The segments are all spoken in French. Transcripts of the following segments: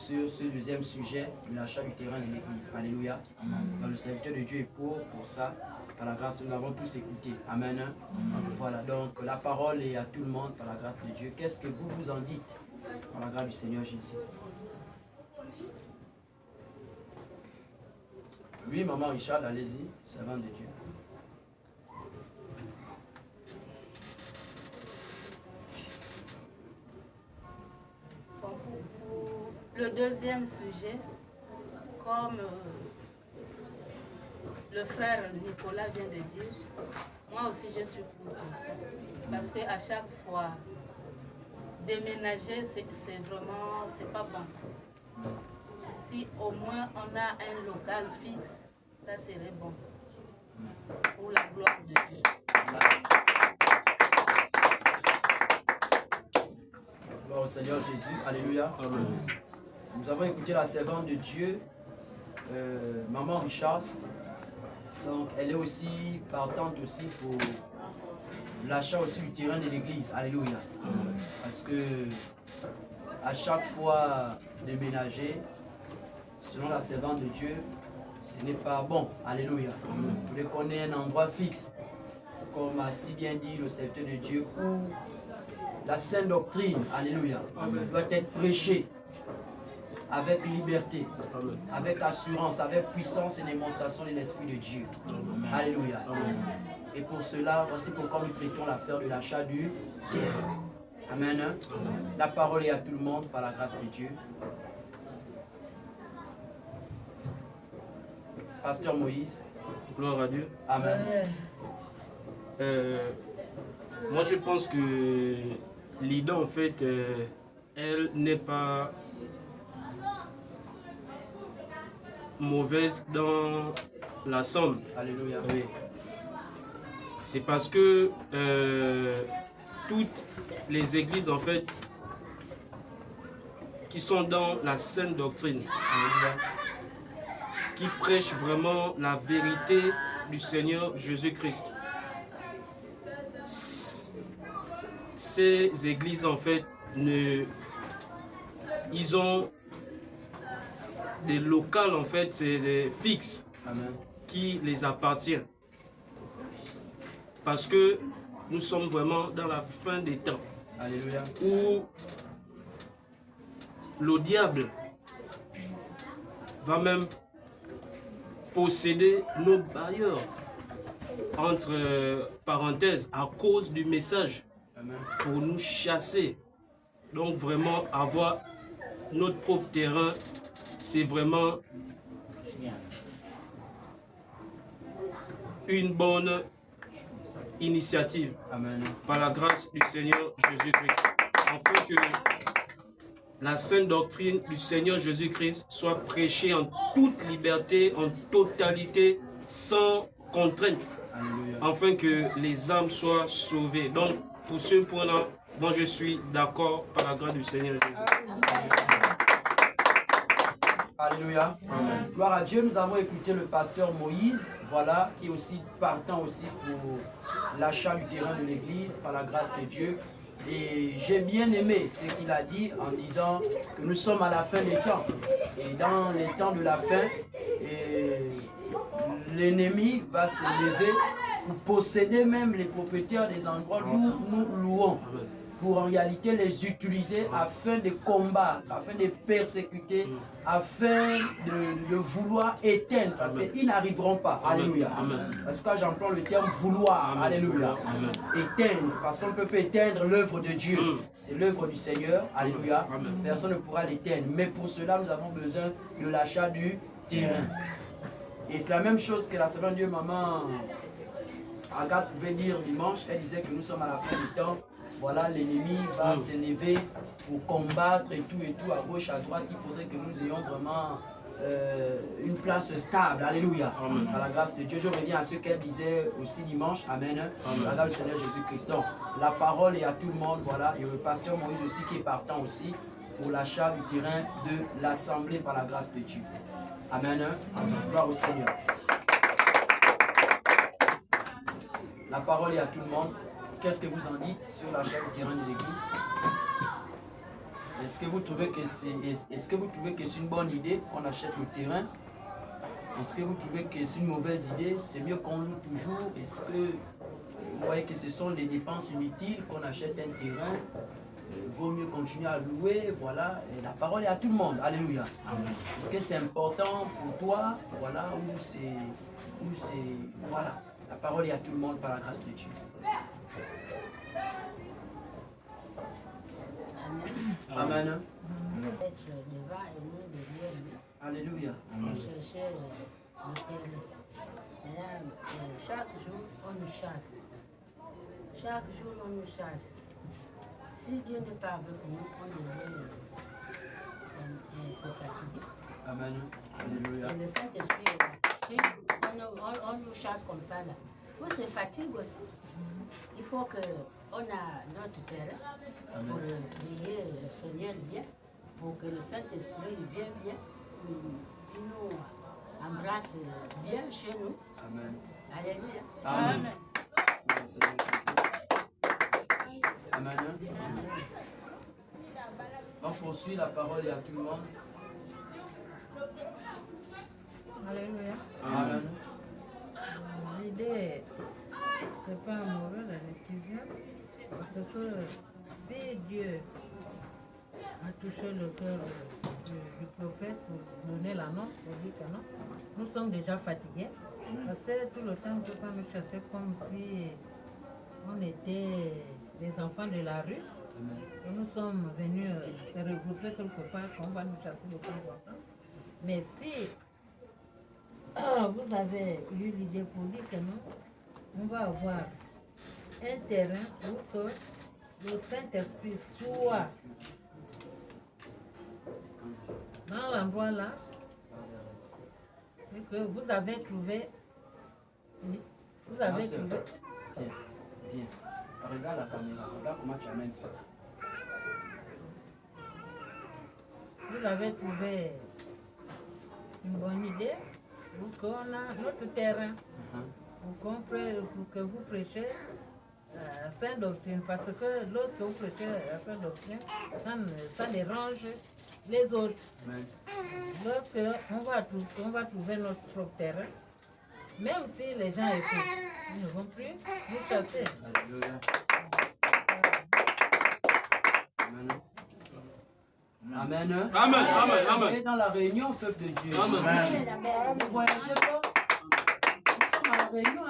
sur ce deuxième sujet, l'achat du terrain de l'église. Alléluia. Donc, le serviteur de Dieu est pour ça. Par la grâce, nous avons tous écouté. Amen. Voilà, donc la parole est à tout le monde par la grâce de Dieu. Qu'est-ce que vous vous en dites par la grâce du Seigneur Jésus? Oui, maman Richard, allez-y, servant de Dieu. Bon, pour le deuxième sujet, comme le frère Nicolas vient de dire, moi aussi je suis pour ça. Parce qu'à chaque fois, déménager, c'est vraiment, c'est pas bon. Si au moins on a un local fixe, ça serait bon. Pour la gloire de Dieu. Gloire au Seigneur Jésus. Alléluia. Amen. Nous avons écouté la servante de Dieu, maman Richard. Donc elle est aussi partante aussi pour l'achat aussi du terrain de l'église. Alléluia. Parce que à chaque fois déménager, selon la servante de Dieu, ce n'est pas bon. Alléluia. Vous voulez qu'on ait un endroit fixe, comme a si bien dit le serviteur de Dieu, où la sainte doctrine, alléluia, doit être prêchée avec liberté, avec assurance, avec puissance et démonstration de l'Esprit de Dieu. Alléluia. Et pour cela, voici pourquoi nous traitons l'affaire de l'achat du terrain. Amen. La parole est à tout le monde par la grâce de Dieu. Pasteur Moïse. Gloire à Dieu. Amen. Moi, je pense que l'idée, en fait, elle n'est pas mauvaise dans la somme. Alléluia. Oui. C'est parce que toutes les églises, en fait, qui sont dans la sainte doctrine, qui prêchent vraiment la vérité du Seigneur Jésus-Christ. Ces églises, en fait, ils ont des locales, en fait, c'est des fixes. Amen. Qui les appartient. Parce que nous sommes vraiment dans la fin des temps. Alléluia. Où le diable va même posséder nos bailleurs, entre parenthèses, à cause du message. Amen. Pour nous chasser. Donc vraiment avoir notre propre terrain, c'est vraiment une bonne initiative. Amen. Par la grâce du Seigneur Jésus-Christ. Afin que la sainte doctrine du Seigneur Jésus-Christ soit prêchée en toute liberté, en totalité, sans contrainte. Alléluia. Afin que les âmes soient sauvées. Donc, pour ce point-là, moi je suis d'accord par la grâce du Seigneur Jésus. Alléluia. Amen. Gloire à Dieu, nous avons écouté le pasteur Moïse, voilà, qui est aussi partant aussi pour l'achat du terrain de l'église par la grâce de Dieu. Et j'ai bien aimé ce qu'il a dit en disant que nous sommes à la fin des temps. Et dans les temps de la fin, l'ennemi va se lever pour posséder même les propriétaires des endroits où nous louons, pour en réalité les utiliser afin de combattre, afin de persécuter, afin de vouloir éteindre, parce qu'ils n'arriveront pas. Alléluia. Parce que quand j'emploie le terme vouloir, alléluia, éteindre, parce qu'on ne peut pas éteindre l'œuvre de Dieu. C'est l'œuvre du Seigneur, alléluia. Personne ne pourra l'éteindre. Mais pour cela, nous avons besoin de l'achat du terrain. Et c'est la même chose que la servante de Dieu, maman Agathe pouvait dire dimanche. Elle disait que nous sommes à la fin du temps. Voilà, l'ennemi va s'élever pour combattre et tout à gauche, à droite. Il faudrait que nous ayons vraiment une place stable. Alléluia. Par la grâce de Dieu. Je reviens à ce qu'elle disait aussi dimanche. Amen. Par la grâce du Seigneur Jésus-Christ. Donc, la parole est à tout le monde. Voilà. Et le pasteur Moïse aussi qui est partant aussi pour l'achat du terrain de l'Assemblée par la grâce de Dieu. Amen. Gloire au Seigneur. La parole est à tout le monde. Qu'est-ce que vous en dites sur l'achat du terrain de l'église? Est-ce que vous trouvez que c'est une bonne idée qu'on achète le terrain? Est-ce que vous trouvez que c'est une mauvaise idée? C'est mieux qu'on loue toujours? Est-ce que vous voyez que ce sont des dépenses inutiles qu'on achète un terrain? Vaut mieux continuer à louer, voilà. Et la parole est à tout le monde. Alléluia. Est-ce que c'est important pour toi? Voilà, voilà. La parole est à tout le monde par la grâce de Dieu. Amen. Être devant et non derrière lui. Alléluia. On cherchait le terrain. Et là, chaque jour, on nous chasse. Chaque jour, on nous chasse. Si Dieu n'est pas avec nous, on se fatigue. Amen. Alléluia. Et le Saint-Esprit est là. On nous chasse comme ça là. On se fatigue aussi. Il faut qu'on a notre terrain pour prier le Seigneur bien, pour que le Saint-Esprit vienne bien, il nous embrasse bien chez nous. Amen. Alléluia. Amen. Amen. On poursuit, la parole est à tout le monde. Alléluia. Amen. L'idée, c'est pas mauvais la décision, parce que si Dieu a touché le cœur du prophète pour donner l'annonce, pour dire que non, nous sommes déjà fatigués, parce que tout le temps on ne peut pas nous chasser comme si on était des enfants de la rue. Et nous sommes venus se regrouper quelque part, qu'on va nous chasser de temps en temps. Mais si vous avez eu l'idée pour dire que non, on va avoir un terrain pour que le Saint-Esprit soit dans l'endroit là, c'est que vous avez trouvé. Vous avez trouvé. Bien, bien. Regarde la caméra, regarde comment tu amènes ça. Vous avez trouvé une bonne idée pour qu'on a notre terrain, pour que vous prêchez la Sainte Doctrine, parce que lorsque vous prêchez la Sainte Doctrine, ça dérange les autres. Lorsqu'on va trouver notre propre terrain, même si les gens écoutent, ils ne vont plus nous chasser. Alléluia. Amen. Amen. Amen. Amen. Soyez dans la réunion, peuple de Dieu. Amen. Ne voyagez pas. Nous sommes à la réunion.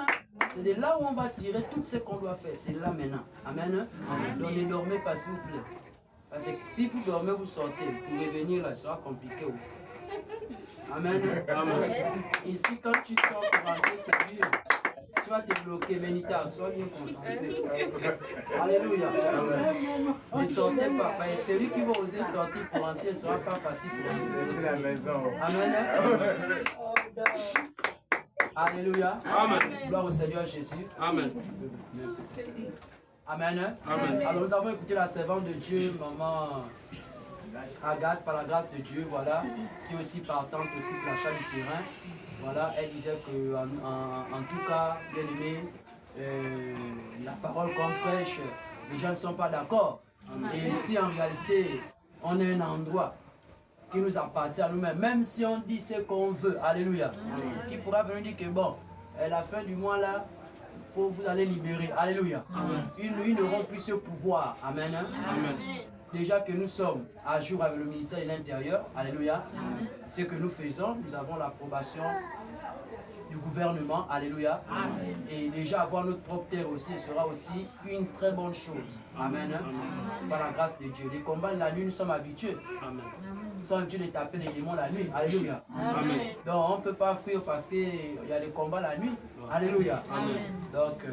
C'est de là où on va tirer tout ce qu'on doit faire. C'est là maintenant. Amen. Donc ne dormez pas, s'il vous plaît. Parce que si vous dormez, vous sortez. Pour revenir là, ça sera compliqué. Amen. Amen. Ici, quand tu sors pour rentrer, c'est dur. Tu vas te bloquer, Benita, sois bien concentré. Alléluia. Ne sortez pas. Celui qui va oser sortir pour rentrer ne sera pas facile pour lui. C'est la maison. Amen. Alléluia. Amen. Gloire au Seigneur Jésus. Amen. Amen. Amen. Alors nous avons écouté la servante de Dieu, maman Agathe, par la grâce de Dieu, voilà, qui est aussi partante aussi pour l'achat du terrain. Voilà, elle disait que en tout cas, bien aimé, la parole qu'on prêche, les gens ne sont pas d'accord. Et ici, en réalité, on a un endroit qui nous appartient à nous-mêmes, même si on dit ce qu'on veut, alléluia. Qui pourra venir dire que bon, à la fin du mois là, vous allez libérer, alléluia. Ils n'auront plus ce pouvoir, amen. Amen. Déjà que nous sommes à jour avec le ministère de l'Intérieur, alléluia. Ce que nous faisons, nous avons l'approbation du gouvernement, alléluia. Et déjà avoir notre propre terre aussi sera aussi une très bonne chose, amen. Par la grâce de Dieu. Les combats de la nuit, nous sommes habitués. Amen. Nous sommes habitués de taper les démons la nuit, alléluia. Amen. Donc on ne peut pas fuir parce qu'il y a des combats la nuit, alléluia. Donc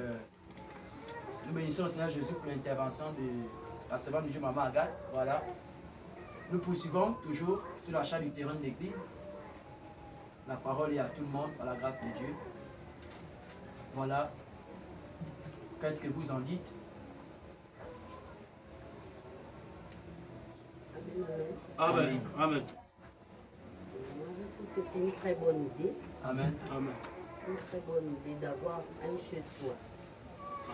nous bénissons le Seigneur Jésus pour l'intervention de la servante du Dieu, maman Agathe. Voilà. Nous poursuivons toujours sur l'achat du terrain de l'église. La parole est à tout le monde par la grâce de Dieu. Voilà. Qu'est-ce que vous en dites? Amen. Amen. Je trouve que c'est une très bonne idée. Amen. Amen. Une très bonne idée d'avoir un chez-soi.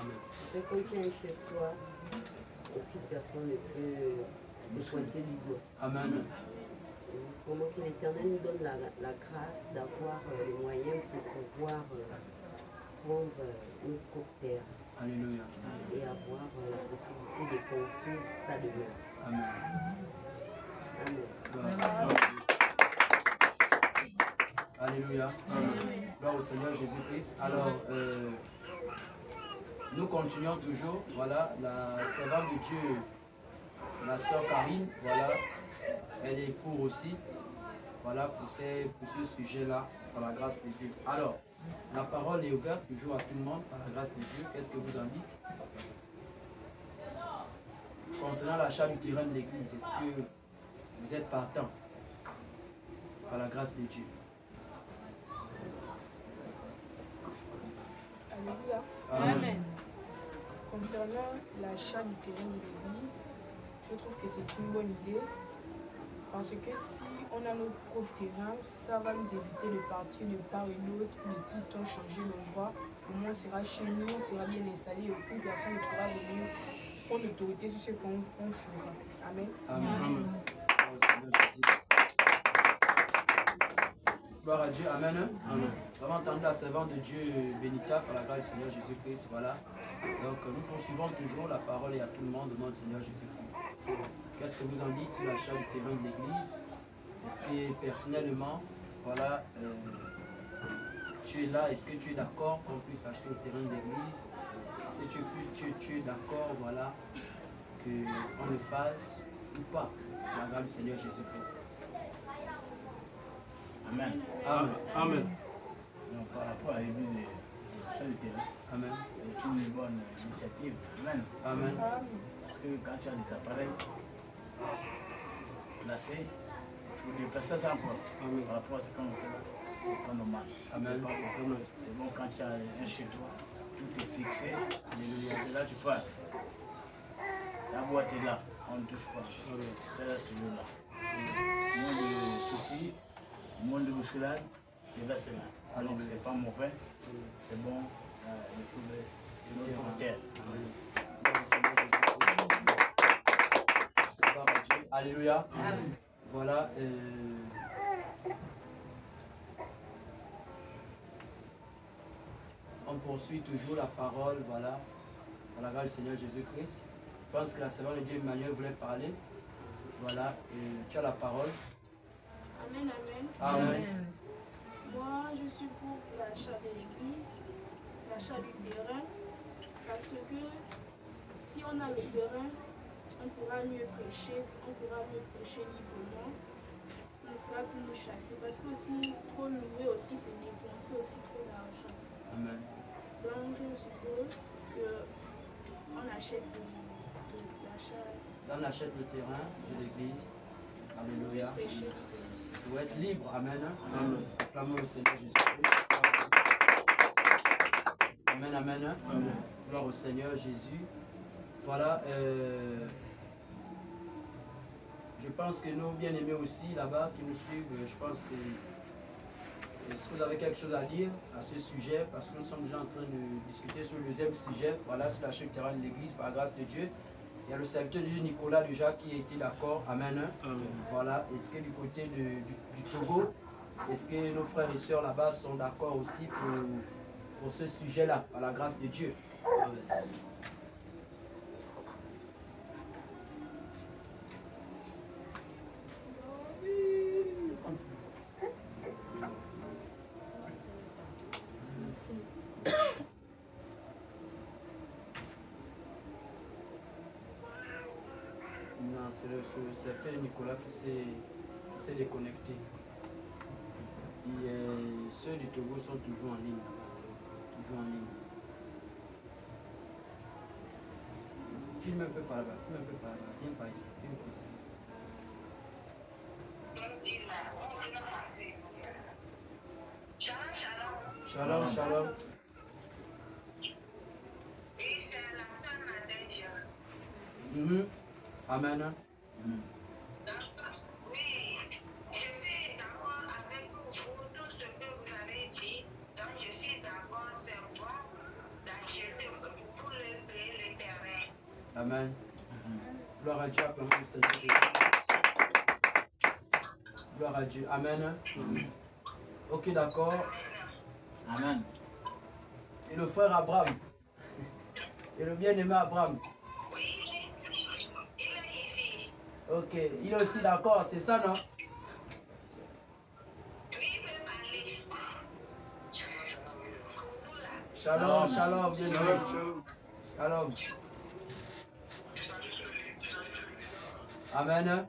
Amen. Parce que quand tu as un chez-soi, aucune personne ne peut de pointer du doigt. Amen. Comment que l'Éternel nous donne la grâce d'avoir les moyens pour pouvoir prendre une courte terre Alléluia. et avoir la possibilité de construire sa demeure. Amen. Amen. Alléluia. Gloire au Seigneur Jésus-Christ. Alors, nous continuons toujours. Voilà, la servante de Dieu, la sœur Karine, voilà, elle est pour aussi. Voilà, pour ce sujet-là, par la grâce de Dieu. Alors, la parole est ouverte toujours à tout le monde, par la grâce de Dieu. Qu'est-ce que vous en dites? Concernant l'achat du terrain de l'église, est-ce que vous êtes partant par la grâce de Dieu? Alléluia. Amen. Concernant l'achat du terrain de l'église, je trouve que c'est une bonne idée. Parce que si on a notre propre terrain, ça va nous éviter de partir de part et d'autre, de tout le temps changer l'endroit. Au moins, on sera chez nous, on sera bien installé et aucune personne ne pourra venir prendre l'autorité sur ce qu'on fera. Amen. Amen. Gloire à Dieu. Amen. Amen. Nous avons entendu la servante de Dieu Benita par la grâce du Seigneur Jésus-Christ. Voilà. Donc nous poursuivons toujours la parole et à tout le monde au nom du Seigneur Jésus-Christ. Qu'est-ce que vous en dites sur l'achat du terrain de l'église? Est-ce que personnellement, voilà, tu es là, est-ce que tu es d'accord qu'on puisse acheter le terrain de l'église? Est-ce que tu es d'accord, voilà, qu'on le fasse ou pas? Par la grâce du Seigneur Jésus-Christ. Amen. Amen. Amen. Donc, par rapport à l'église de l'achat du terrain, Amen. c'est une bonne initiative. Amen. Amen. Parce que quand tu as des appareils placés, pour déplacer ça par rapport à ce qu'on fait là, c'est pas normal. Amen. C'est pas bon. C'est bon quand tu as un chez toi, tout est fixé. Alléluia. Et là, tu pars. La boîte est là, on ne touche pas. Tu restes toujours là. Moins de soucis, moins de bousculade, c'est là, c'est là. Donc c'est pas mauvais, c'est bon de trouver une autre terre. Alléluia. Voilà. On poursuit toujours la parole, voilà, à la grâce du Seigneur Jésus-Christ. Je pense que la servante de Dieu Emmanuel voulait parler. Voilà, tu as la parole. Amen, amen. Amen. Moi, je suis pour l'achat de l'église, l'achat du terrain, parce que si on a le terrain, on pourra mieux prêcher, librement, on ne pourra plus nous chasser, parce que aussi, trop louer aussi, c'est dépenser aussi trop d'argent. Amen. Donc, je suppose qu'on achète l'achat. On achète le terrain de l'église. Alléluia. Prêcher. Vous êtes libre. Amen. Amen. Acclamons le Seigneur Jésus-Christ. Amen, amen. Amen. Gloire au Seigneur Jésus. Voilà. Je pense que nos bien-aimés aussi là-bas qui nous suivent, je pense que si vous avez quelque chose à dire à ce sujet, parce que nous sommes déjà en train de discuter sur le deuxième sujet, voilà, sur l'achat du terrain de l'église par la grâce de Dieu. Il y a le serviteur de Dieu Nicolas déjà qui a été d'accord. Amen. Amen. Voilà. Est-ce que du côté du Togo, est-ce que nos frères et sœurs là-bas sont d'accord aussi pour ce sujet-là, par la grâce de Dieu? Amen. Non, c'est le serviteur de Nicolas qui s'est déconnecté. Et ceux du Togo sont toujours en ligne. Toujours en ligne. Filme un peu par là-bas, viens par ici, viens par ici. Shalom, shalom. Amen. Oui, je suis d'accord avec vous, tout ce que vous avez dit. Donc, je suis d'accord, c'est bon d'acheter pour payer le terrain. Amen. Gloire à Dieu, acclamons le Seigneur Jésus. Gloire à Dieu. Amen. Ok, d'accord. Amen. Et le frère Abraham. Et le bien-aimé Abraham. Ok, il est aussi d'accord, c'est ça, non? Shalom, shalom, bien-aimé. Shalom. Amen.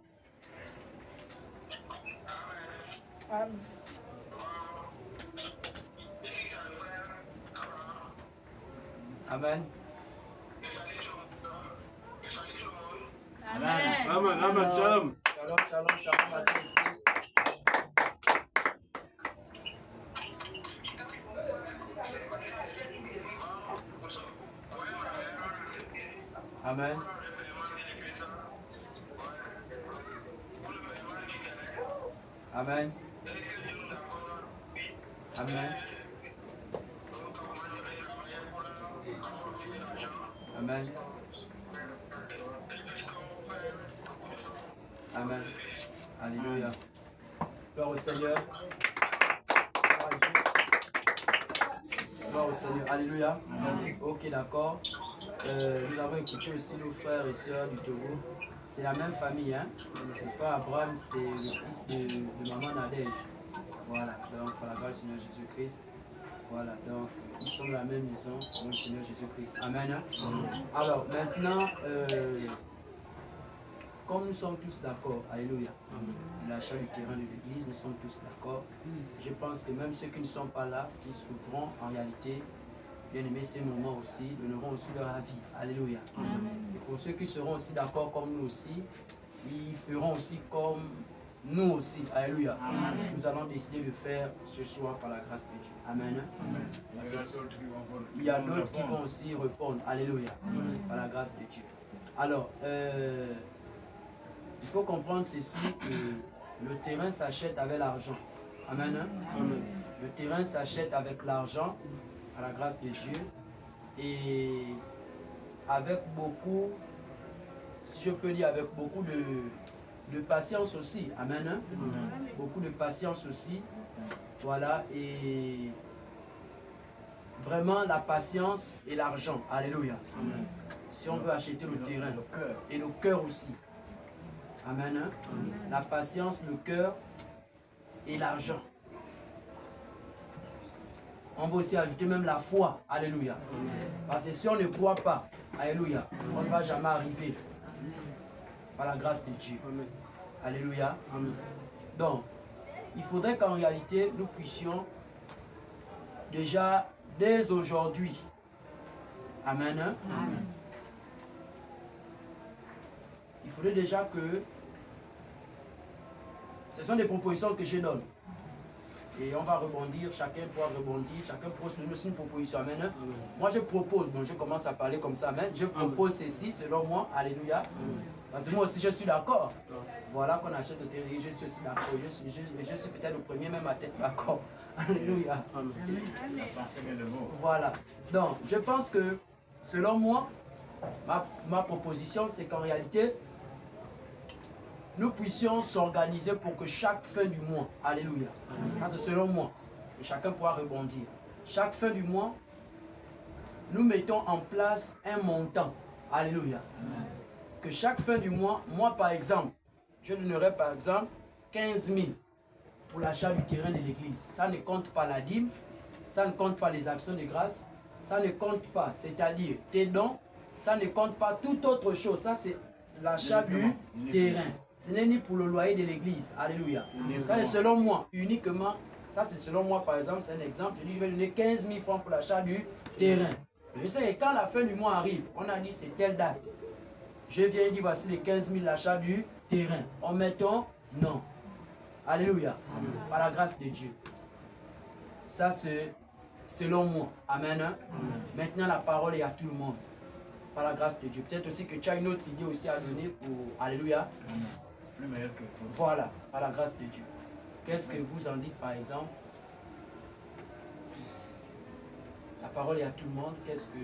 Amen. Amen. Amen. Amen, amen, shalom. Shalom, shalom, shalom à tous ici. Amen. Amen. Amen. Amen. Amen. Alléluia. Gloire au Seigneur. Gloire à Dieu. Gloire au Seigneur. Alléluia. Ok, d'accord. Nous avons écouté aussi nos frères et sœurs du Togo. C'est la même famille, hein. Le frère Abraham, c'est le fils de maman Nadège. Voilà, donc par la grâce du Seigneur Jésus-Christ. Voilà, donc ils sont de la même maison pour le Seigneur Jésus-Christ. Amen. Alors maintenant, comme nous sommes tous d'accord, alléluia, l'achat du terrain de l'église, nous sommes tous d'accord. Je pense que même ceux qui ne sont pas là, qui s'ouvront en réalité, bien aimé ces moments aussi, donneront aussi leur avis. Alléluia. Et pour ceux qui seront aussi d'accord comme nous aussi, ils feront aussi comme nous aussi. Alléluia. Nous allons décider de faire ce soir par la grâce de Dieu. Amen. Il y a d'autres qui vont aussi répondre. Alléluia. Par la grâce de Dieu. Alors, il faut comprendre ceci, que le terrain s'achète avec l'argent. Amen. Le terrain s'achète avec l'argent, à la grâce de Dieu, et avec beaucoup, si je peux dire, avec beaucoup de patience aussi. Amen. Beaucoup de patience aussi. Voilà, et vraiment la patience et l'argent. Alléluia. Si on veut acheter le terrain, et le cœur aussi. Amen. La patience, le cœur et l'argent. On va aussi ajouter même la foi. Alléluia. Parce que si on ne croit pas, alléluia, on ne va jamais arriver. Par la grâce de Dieu. Alléluia. Donc, il faudrait qu'en réalité, nous puissions déjà, dès aujourd'hui, amen. Il faudrait déjà que, ce sont des propositions que je donne. Et on va rebondir, chacun pourra rebondir, chacun pose une proposition. Amen. Moi je propose, donc je commence à parler comme ça, amen. Je propose ceci selon moi, alléluia. Parce que moi aussi je suis d'accord. Voilà qu'on achète le terrain, je suis aussi d'accord. Je suis peut-être le premier même à être d'accord. Alléluia. Voilà. Donc je pense que, selon moi, ma proposition c'est qu'en réalité, nous puissions s'organiser pour que chaque fin du mois, alléluia, ça c'est selon moi, et chacun pourra rebondir, chaque fin du mois, nous mettons en place un montant, alléluia, que chaque fin du mois, moi par exemple, je donnerai par exemple 15 000 pour l'achat du terrain de l'église. Ça ne compte pas la dîme, ça ne compte pas les actions de grâce, ça ne compte pas, c'est-à-dire tes dons, ça ne compte pas toute autre chose, ça c'est l'achat du terrain. Ce n'est ni pour le loyer de l'église. Alléluia. Ça c'est selon moi, uniquement. Ça c'est selon moi, par exemple, c'est un exemple. Je dis, je vais donner 15 000 francs pour l'achat du terrain. Je sais que quand la fin du mois arrive, on a dit c'est telle date. Je viens et dis, voici les 15 000 l'achat du terrain. En mettant non. Alléluia. Par la grâce de Dieu. Ça c'est selon moi. Amen. Maintenant la parole est à tout le monde. Par la grâce de Dieu. Peut-être aussi que tu as une autre idée aussi à donner pour... Alléluia. Plus meilleur que vous. Voilà, par la grâce de Dieu. Qu'est-ce que vous en dites par exemple? La parole est à tout le monde. Qu'est-ce que...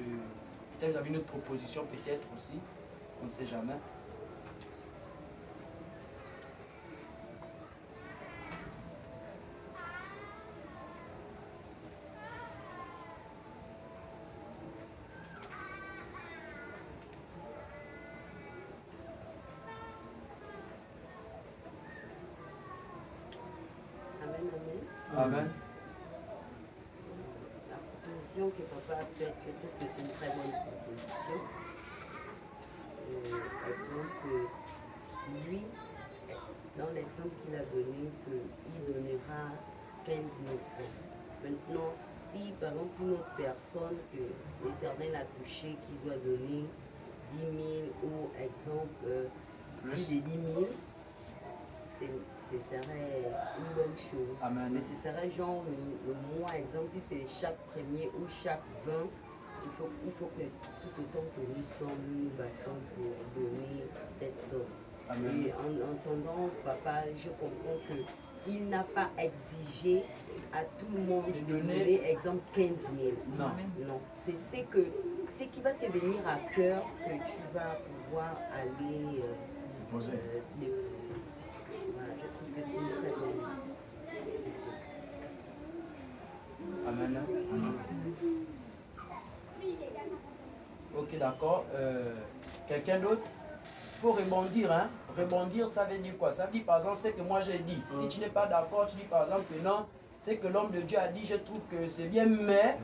Peut-être vous avez une autre proposition peut-être aussi. On ne sait jamais. Amen. La proposition que papa a faite, je trouve que c'est une très bonne proposition. Exemple, lui, dans l'exemple qu'il a donné, qu'il donnera 15 000 francs. Maintenant, si par exemple une autre personne que l'Éternel a touché qui doit donner 10 000 ou exemple plus de 10 000, ce serait une bonne chose. Amen. Mais ce serait genre le mois, exemple, si c'est chaque premier ou chaque 20, il faut que tout autant que nous sommes, nous nous battons pour donner cette somme. Amen. Et en entendant papa, je comprends qu'il n'a pas exigé à tout le monde de donner, exemple, 15 000. Non. Non. C'est ce qui va te venir à cœur que tu vas pouvoir aller Poser. déposer. Voilà, je trouve que c'est une très bonne idée. Amen. Ok, d'accord. Quelqu'un d'autre? Il faut rebondir, hein. Rebondir, ça veut dire quoi? Ça veut dire, par exemple, c'est que moi j'ai dit. Si tu n'es pas d'accord, tu dis par exemple que non, c'est que l'homme de Dieu a dit, je trouve que c'est bien, mais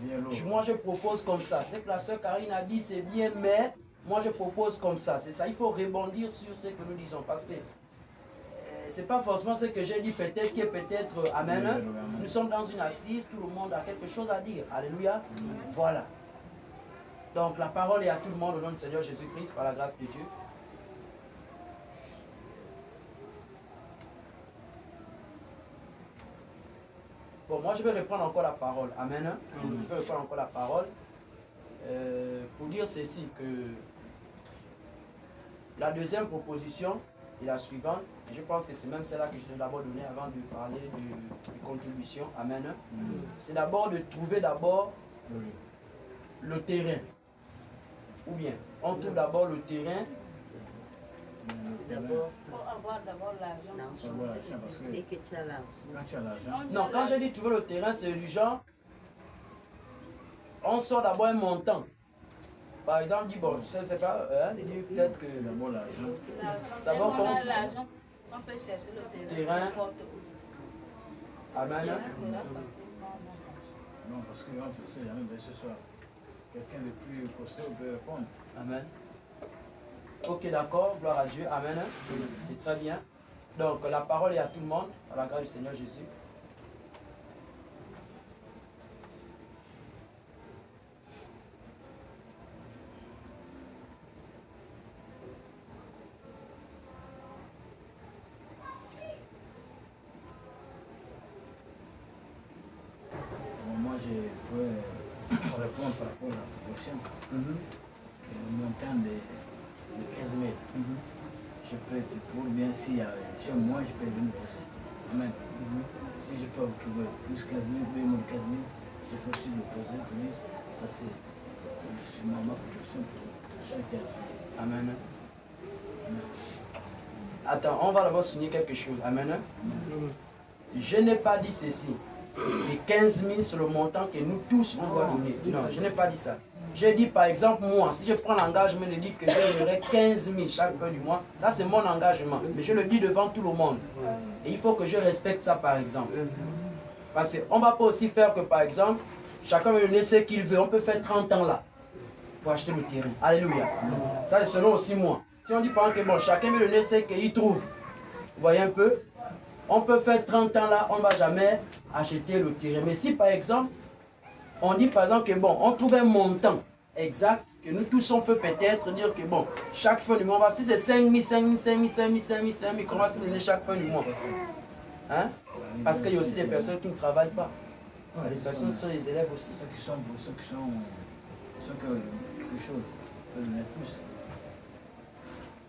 moi je propose comme ça. C'est que la sœur Karine a dit, c'est bien, mais moi je propose comme ça. C'est ça, il faut rebondir sur ce que nous disons. Parce que c'est pas forcément ce que j'ai dit, peut-être qui est peut-être amen. Nous sommes dans une assise, tout le monde a quelque chose à dire. Alléluia. Voilà. Donc la parole est à tout le monde au nom du Seigneur Jésus-Christ, par la grâce de Dieu. Bon, moi je vais reprendre encore la parole. Amen. Je vais reprendre encore la parole pour dire ceci, que la deuxième proposition est la suivante. Et je pense que c'est même celle-là que je vais d'abord donner avant de parler de contribution. Amen. C'est d'abord de trouver d'abord le terrain. Ou bien, on trouve d'abord le terrain. D'abord, Il faut avoir d'abord l'argent. et que tu as l'argent. Non, quand j'ai dit trouver le terrain, c'est du genre, on sort d'abord un montant. Par exemple, dit bon, je ne sais pas, peut-être que. D'abord l'argent. D'abord, on a l'argent, on peut chercher le terrain. Terrain. Amen. Non, parce que c'est jamais de ce soir. Quelqu'un de plus costaud peut répondre. Amen. Ok, d'accord, gloire à Dieu. Amen. C'est très bien. Donc, la parole est à tout le monde, à la grâce du Seigneur Jésus. Bon, moi, je peux répondre par rapport à la proposition. Le montant de 15 000. Je peux être pour, bien si j'ai moins, je peux venir poser. Amen. Si je peux trouver plus 15 000, moins 15 000, je peux aussi le poser. Ça, c'est ma proposition pour chacun. Amen. Attends, on va d'abord souligner quelque chose. Amen. Je n'ai pas dit ceci. Les 15 000 sur le montant que nous tous on doit donner. Non, je n'ai pas dit ça. J'ai dit par exemple, moi, si je prends l'engagement de dire que je donnerai 15 000 chaque fin du mois, ça c'est mon engagement. Mais je le dis devant tout le monde. Et il faut que je respecte ça par exemple. Parce qu'on ne va pas aussi faire que par exemple, chacun veut donner ce qu'il veut. On peut faire 30 ans là pour acheter le terrain. Alléluia. Ça c'est selon aussi moi. Si on dit par exemple que bon, chacun veut donner ce qu'il trouve. Vous voyez un peu? On peut faire 30 ans là, on ne va jamais acheter le terrain. Mais si par exemple, on dit par exemple que bon, on trouve un montant exact, que nous tous on peut peut-être dire que bon, chaque fin du mois, si c'est 5 000, 5 000, 5 000, 5 000, 5 000, 5 000, comment se donner chaque fin du mois? Hein? Parce qu'il y a aussi des personnes qui ne travaillent pas. Les personnes qui sont les élèves aussi. Ceux qui ont quelque chose, peuvent donner plus.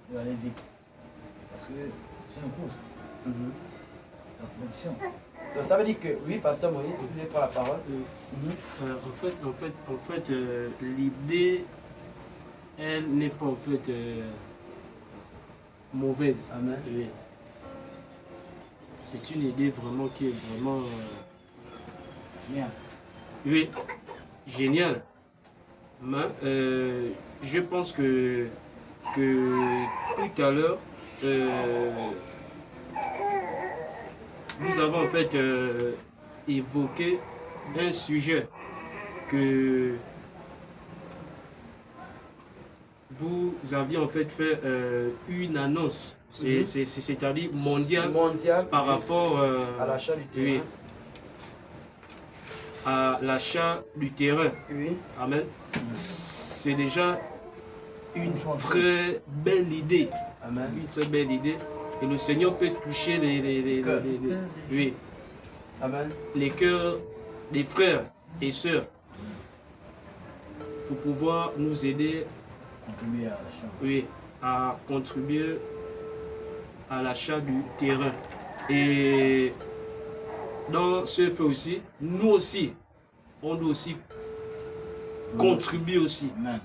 Pour aller vite. Parce que si on pousse, la production. Donc ça veut dire que, oui, pasteur Moïse, vous voulez prendre la parole? En fait, l'idée, elle n'est pas en fait mauvaise. Amen. Oui. C'est une idée vraiment qui est vraiment Bien. oui, géniale. Mais je pense que tout à l'heure, nous avons en fait évoquer un sujet que vous aviez en fait une annonce, c'est-à-dire mondiale par rapport à l'achat du terrain. À l'achat du terrain. Oui. Amen. C'est déjà une très belle idée. Amen. Une très belle idée. Et le Seigneur peut toucher oui, Amen. les cœurs des frères et sœurs pour pouvoir nous aider Contribuer à l'achat. oui, à contribuer à l'achat du terrain. Et dans ce fait aussi, nous aussi, on doit aussi contribuer aussi. Amen.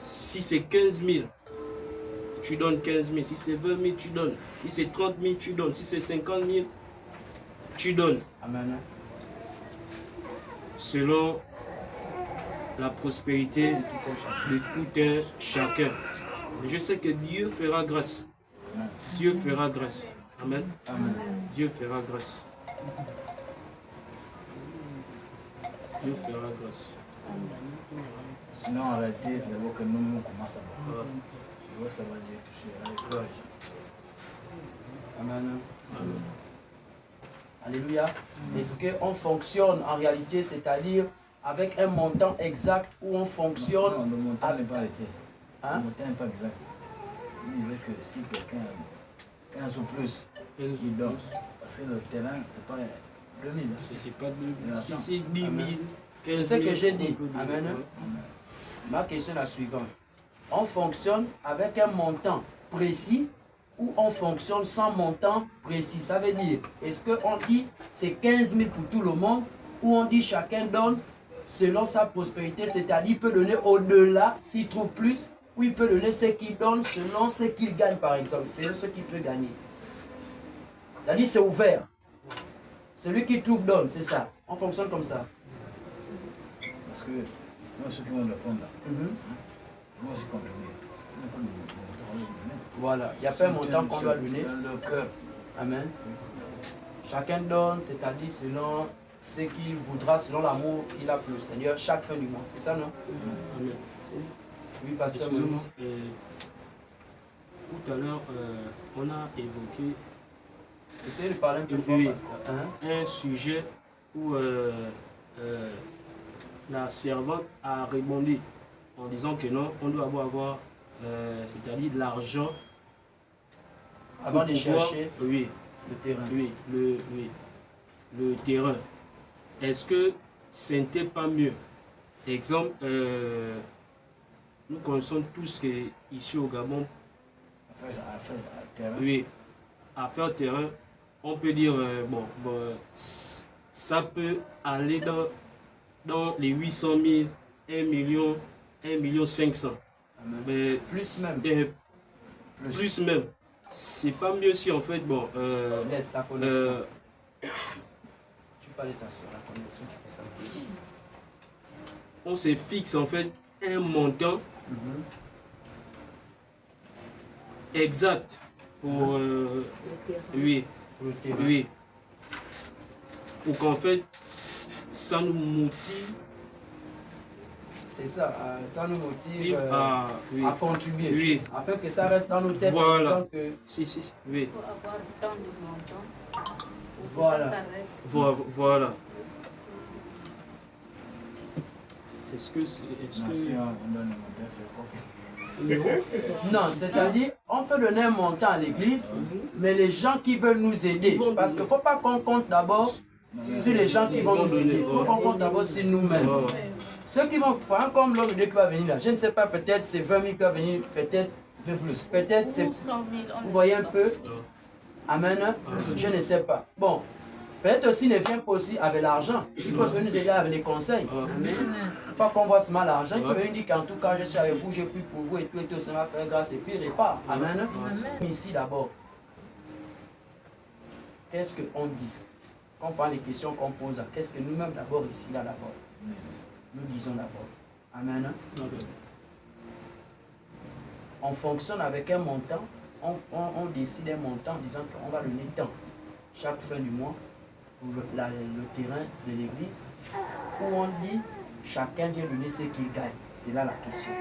Si c'est 15 000, tu donnes 15 000. Si c'est 20 000, tu donnes. Si c'est 30 000, tu donnes. Si c'est 50 000, tu donnes. Amen. Selon la prospérité de tout un chacun. Je sais que Dieu fera grâce. Dieu fera grâce. Amen. Amen. Dieu fera grâce. Dieu fera grâce. Sinon, en réalité, c'est d'abord que nous commençons à voir. Et ça va les toucher. Allez, Amen. Alléluia. Est-ce qu'on fonctionne en réalité, c'est-à-dire avec un montant exact ou on fonctionne... Non, le montant n'est pas arrêté. Hein? Le montant n'est pas exact. Il disait que si quelqu'un a 15 ou plus, il donne. Parce que le terrain, c'est pas 2000. C'est pas 2000. Si C'est c'est 10 000, C'est ce que j'ai dit. Amen. Ma question est la suivante. On fonctionne avec un montant précis ou on fonctionne sans montant précis? Ça veut dire, est-ce qu'on dit c'est 15 000 pour tout le monde ou on dit chacun donne selon sa prospérité, c'est-à-dire il peut donner au-delà s'il trouve plus ou il peut donner ce qu'il donne selon ce qu'il gagne par exemple. C'est ce qu'il peut gagner. C'est-à-dire c'est ouvert. Celui qui trouve donne, c'est ça. On fonctionne comme ça. Parce que moi, ceux qui vont le prendre là, moi aussi contribuer. Voilà, il n'y a pas un montant qu'on doit donner. Dans le cœur. Amen. Chacun donne, c'est-à-dire selon ce qu'il voudra, selon l'amour qu'il a pour le Seigneur, chaque fin du mois. C'est ça, non? Amen. Oui, pasteur. Excusez-moi, tout à l'heure, on a évoqué Essayez de parler un peu fort, pasteur. Hein? un sujet où la servante a rebondi en disant que non, on doit avoir c'est-à-dire de l'argent Avant de pouvoir, chercher oui, le terrain. oui, le terrain. Est-ce que ce n'était pas mieux? Exemple, nous connaissons tous qu'ici au Gabon, oui, à faire terrain, on peut dire, ça peut aller dans les 800 000, 1 million, 1 million 500. Mais Plus même. Plus même. C'est pas mieux si en fait, Laisse ta connexion. Tu parles de ta soeur, la connexion qui fait ça. On se fixe en fait un montant exact pour oui, Pour le terrain. oui, pour qu'en fait ça nous motive C'est ça, ça nous motive à contribuer. Oui. Afin que ça reste dans nos têtes. Voilà. En disant que, oui. Il faut avoir tant de montants pour que Voilà. ça s'arrête. Voilà. Est-ce que Si on donne le montant, c'est quoi? non, c'est-à-dire, on peut donner un montant à l'église, mais les gens qui veulent nous aider, parce qu'il ne faut pas qu'on compte d'abord sur les gens qui vont nous aider. Il faut qu'on compte d'abord sur nous-mêmes. Ceux qui vont, par exemple, comme l'homme de Dieu qui va venir là, je ne sais pas, peut-être c'est 20 000 qui va venir, peut-être de plus. Peut-être c'est. Ou 100 000, on Vous ne voyez sait un pas. peu? Amen. Je ne sais pas. Bon, peut-être aussi ne vient pas aussi avec l'argent. Il peut nous aider avec les conseils. Pas qu'on voit seulement l'argent. Il peut venir dire qu'en tout cas, je suis avec vous, j'ai pris pour vous et tout, ça m'a fait grâce et puis il repart. Amen. Ici d'abord, qu'est-ce qu'on dit? Quand on parle des questions qu'on pose, qu'est-ce que nous-mêmes d'abord ici, là d'abord? Nous disons d'abord. Amen. On fonctionne avec un montant, on décide un montant en disant qu'on va donner tant chaque fin du mois le terrain de l'église où on dit chacun vient donner ce qu'il gagne. C'est là la question.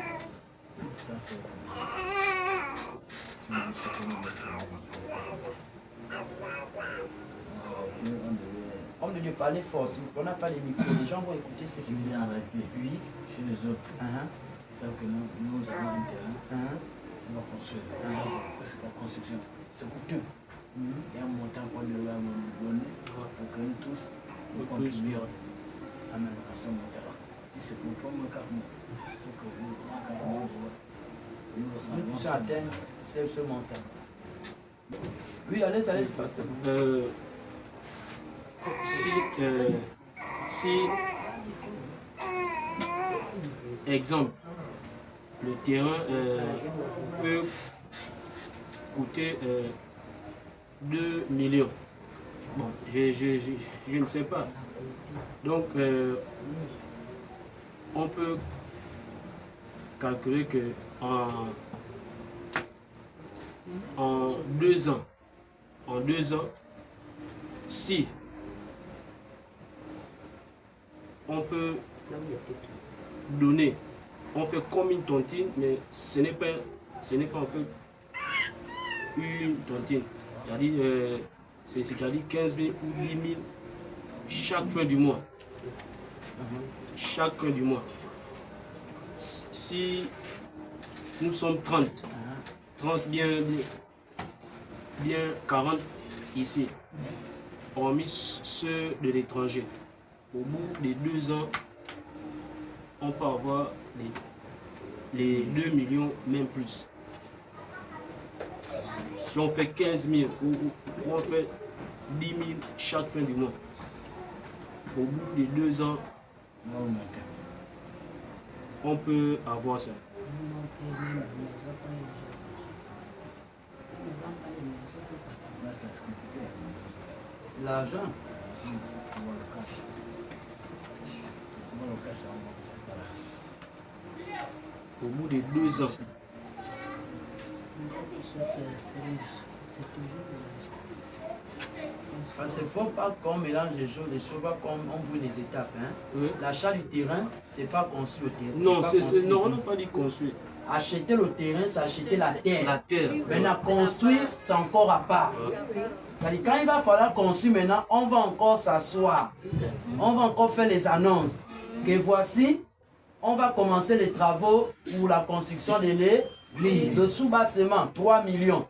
Homme de Dieu, parlez fort. Si on n'a pas les micros, les gens vont écouter ce qu'il vient arrêter. Oui. Chez les autres, ils savent que nous avons un terrain. On va construire. Parce que la construction, c'est coûteux. Il y a un montant qu'on doit nous donner pour que nous tous nous contribuions à ce montant-là. Si c'est pour toi, mon cas, pour que nous puissions atteindre ce montant. Oui, allez, pasteur. Si exemple, le terrain peut coûter 2 millions. Bon, je ne sais pas. Donc, on peut calculer que en 2 ans, si on peut donner, on fait comme une tontine, mais ce n'est pas en fait une tontine. C'est-à-dire 15 000 ou 10 000 chaque fin du mois. Chaque fin du mois. Si nous sommes 30 bien 40 ici, hormis ceux de l'étranger. Au bout des 2 ans, on peut avoir les 2 millions, même plus. Si on fait 15 000 ou on fait 10 000 chaque fin du mois, au bout des 2 ans, on peut avoir ça. L'argent. Au bout des 2 ans. Parce qu'il ne faut pas qu'on mélange les choses pas comme on brûle les étapes. Oui. L'achat du terrain, c'est pas construire le terrain. Non, on n'a pas dit construire. Acheter le terrain, c'est acheter la terre. La terre. Maintenant, construire, c'est encore à part. C'est-à-dire, quand il va falloir construire maintenant, on va encore s'asseoir. On va encore faire les annonces. Que voici, on va commencer les travaux pour la construction de l'église. Le sous-bassement, 3 millions.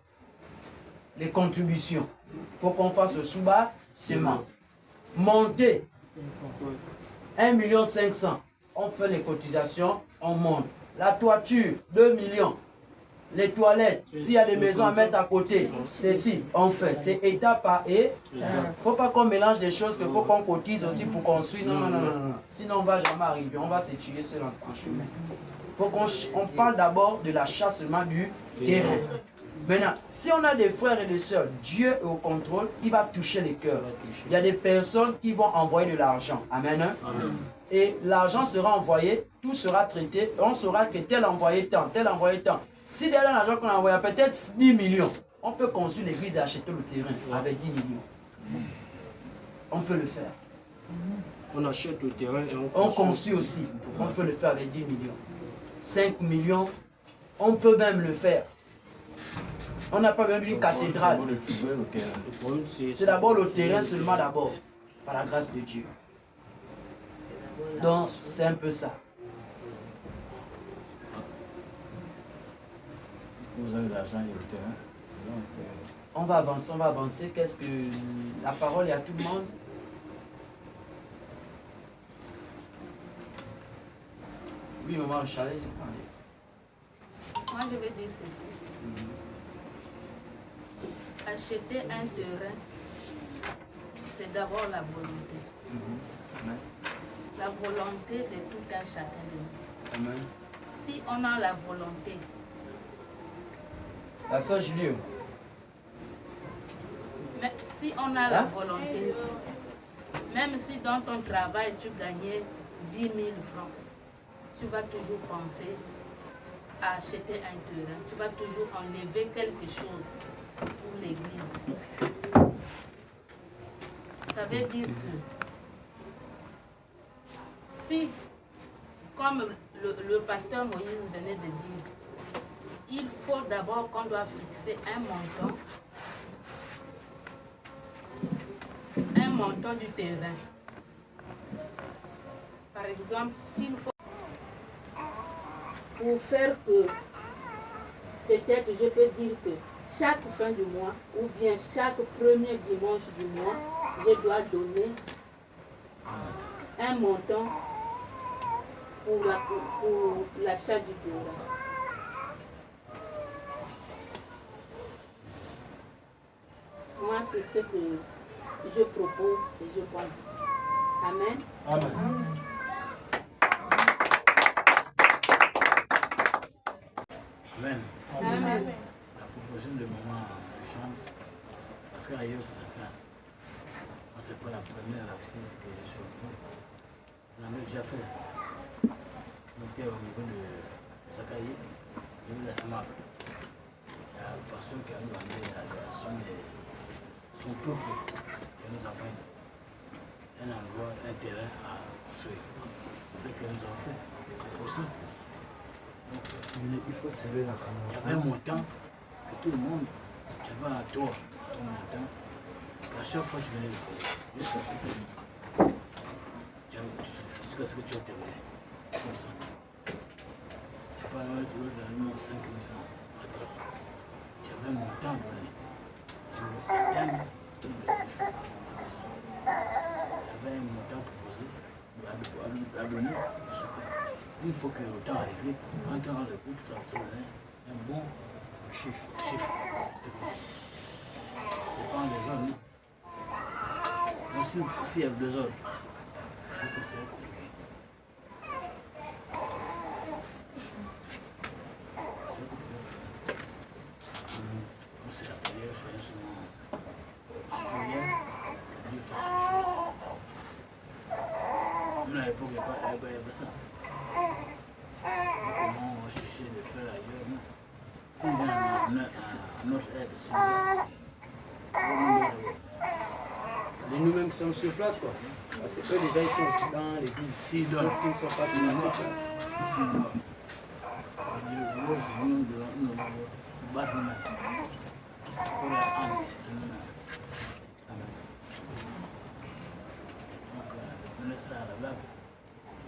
Les contributions. Il faut qu'on fasse le sous-bassement. Monter, 1 500 000. On fait les cotisations, on monte. La toiture, 2 millions. Les toilettes, s'il y a des maisons à mettre à côté, c'est si, on fait. C'est étape par étape. Il ne faut pas qu'on mélange des choses, qu'il faut qu'on cotise aussi pour construire. Non. Sinon, on ne va jamais arriver. On va se tuer seul en chemin. Il faut qu'on parle d'abord de l'achat seulement du terrain. Maintenant, si on a des frères et des sœurs, Dieu est au contrôle, il va toucher les cœurs. Il y a des personnes qui vont envoyer de l'argent. Amen. Amen. Et l'argent sera envoyé, tout sera traité. On saura que tel envoyé tant, tel envoyé tant. Si derrière l'argent qu'on a envoyé, peut-être 10 millions, on peut construire l'église et acheter le terrain avec 10 millions. On peut le faire. On achète le terrain et on construit aussi. On peut le faire avec 10 millions. 5 millions, on peut même le faire. On n'a pas même une cathédrale. C'est d'abord le terrain seulement d'abord, par la grâce de Dieu. Donc, c'est un peu ça. Vous avez l'argent et le terrain. On va avancer. Qu'est-ce que la parole est à tout le monde? Oui, maman, Charles, c'est parler. Moi, je vais dire ceci. Acheter un terrain, c'est d'abord la volonté. La volonté de tout un chacun de nous. Amen. Si on a la volonté, la sœur Julie. mais si on a la volonté, même si dans ton travail tu gagnais 10 000 francs, tu vas toujours penser à acheter un terrain. Tu vas toujours enlever quelque chose pour l'église. Ça veut dire que si, comme le pasteur Moïse venait de dire, il faut d'abord qu'on doit fixer un montant du terrain. Par exemple, s'il faut pour faire que, peut-être je peux dire que chaque fin du mois ou bien chaque premier dimanche du mois, je dois donner un montant pour l'achat du terrain. Moi, c'est ce que je propose et je pense. Amen. Amen. Amen. Amen. La proposition de maman Jean, parce qu'ailleurs ça se fait. Moi, c'est pas la première assise que je suis au cours. On en a déjà fait. On était au niveau de Zakaï, au niveau de la Samar. Il y a une personne qui a nous amené la création de son peuple qui nous apprend un endroit, un terrain à construire. C'est ce que nous avons fait. Il faut ça, c'est comme ça. Donc, il faut serrer la caméra. Il y avait un montant que tout le monde, tu avais à toi ton montant. À chaque fois, tu venais le poser. Jusqu'à ce que tu aies terminé. Comme ça. C'est pas là, tu veux donner 5 000 francs. C'est pas ça. Tu avais un montant à donner. Tu veux tout le temps. C'est comme ça. Tu avais un montant proposé à donner à chacun. Une fois que le temps est arrivé, quand tu rentres le groupe, tu as un bon chiffre. C'est comme ça. C'est pas en désordre, non. Mais s'il y a deux ordres, c'est que c'est compliqué. C'est compliqué. C'est la prière, soyez souvent en prière, que Dieu fasse les choses. Même à l'époque, il n'y a pas ça. Comment on va chercher de faire ailleurs, non. S'il y a notre aide sur place, Et nous-mêmes qui sommes sur place, quoi. Parce que eux déjà ils sont aussi dans l'église. Si, Ceux qui ne sont pas sur place.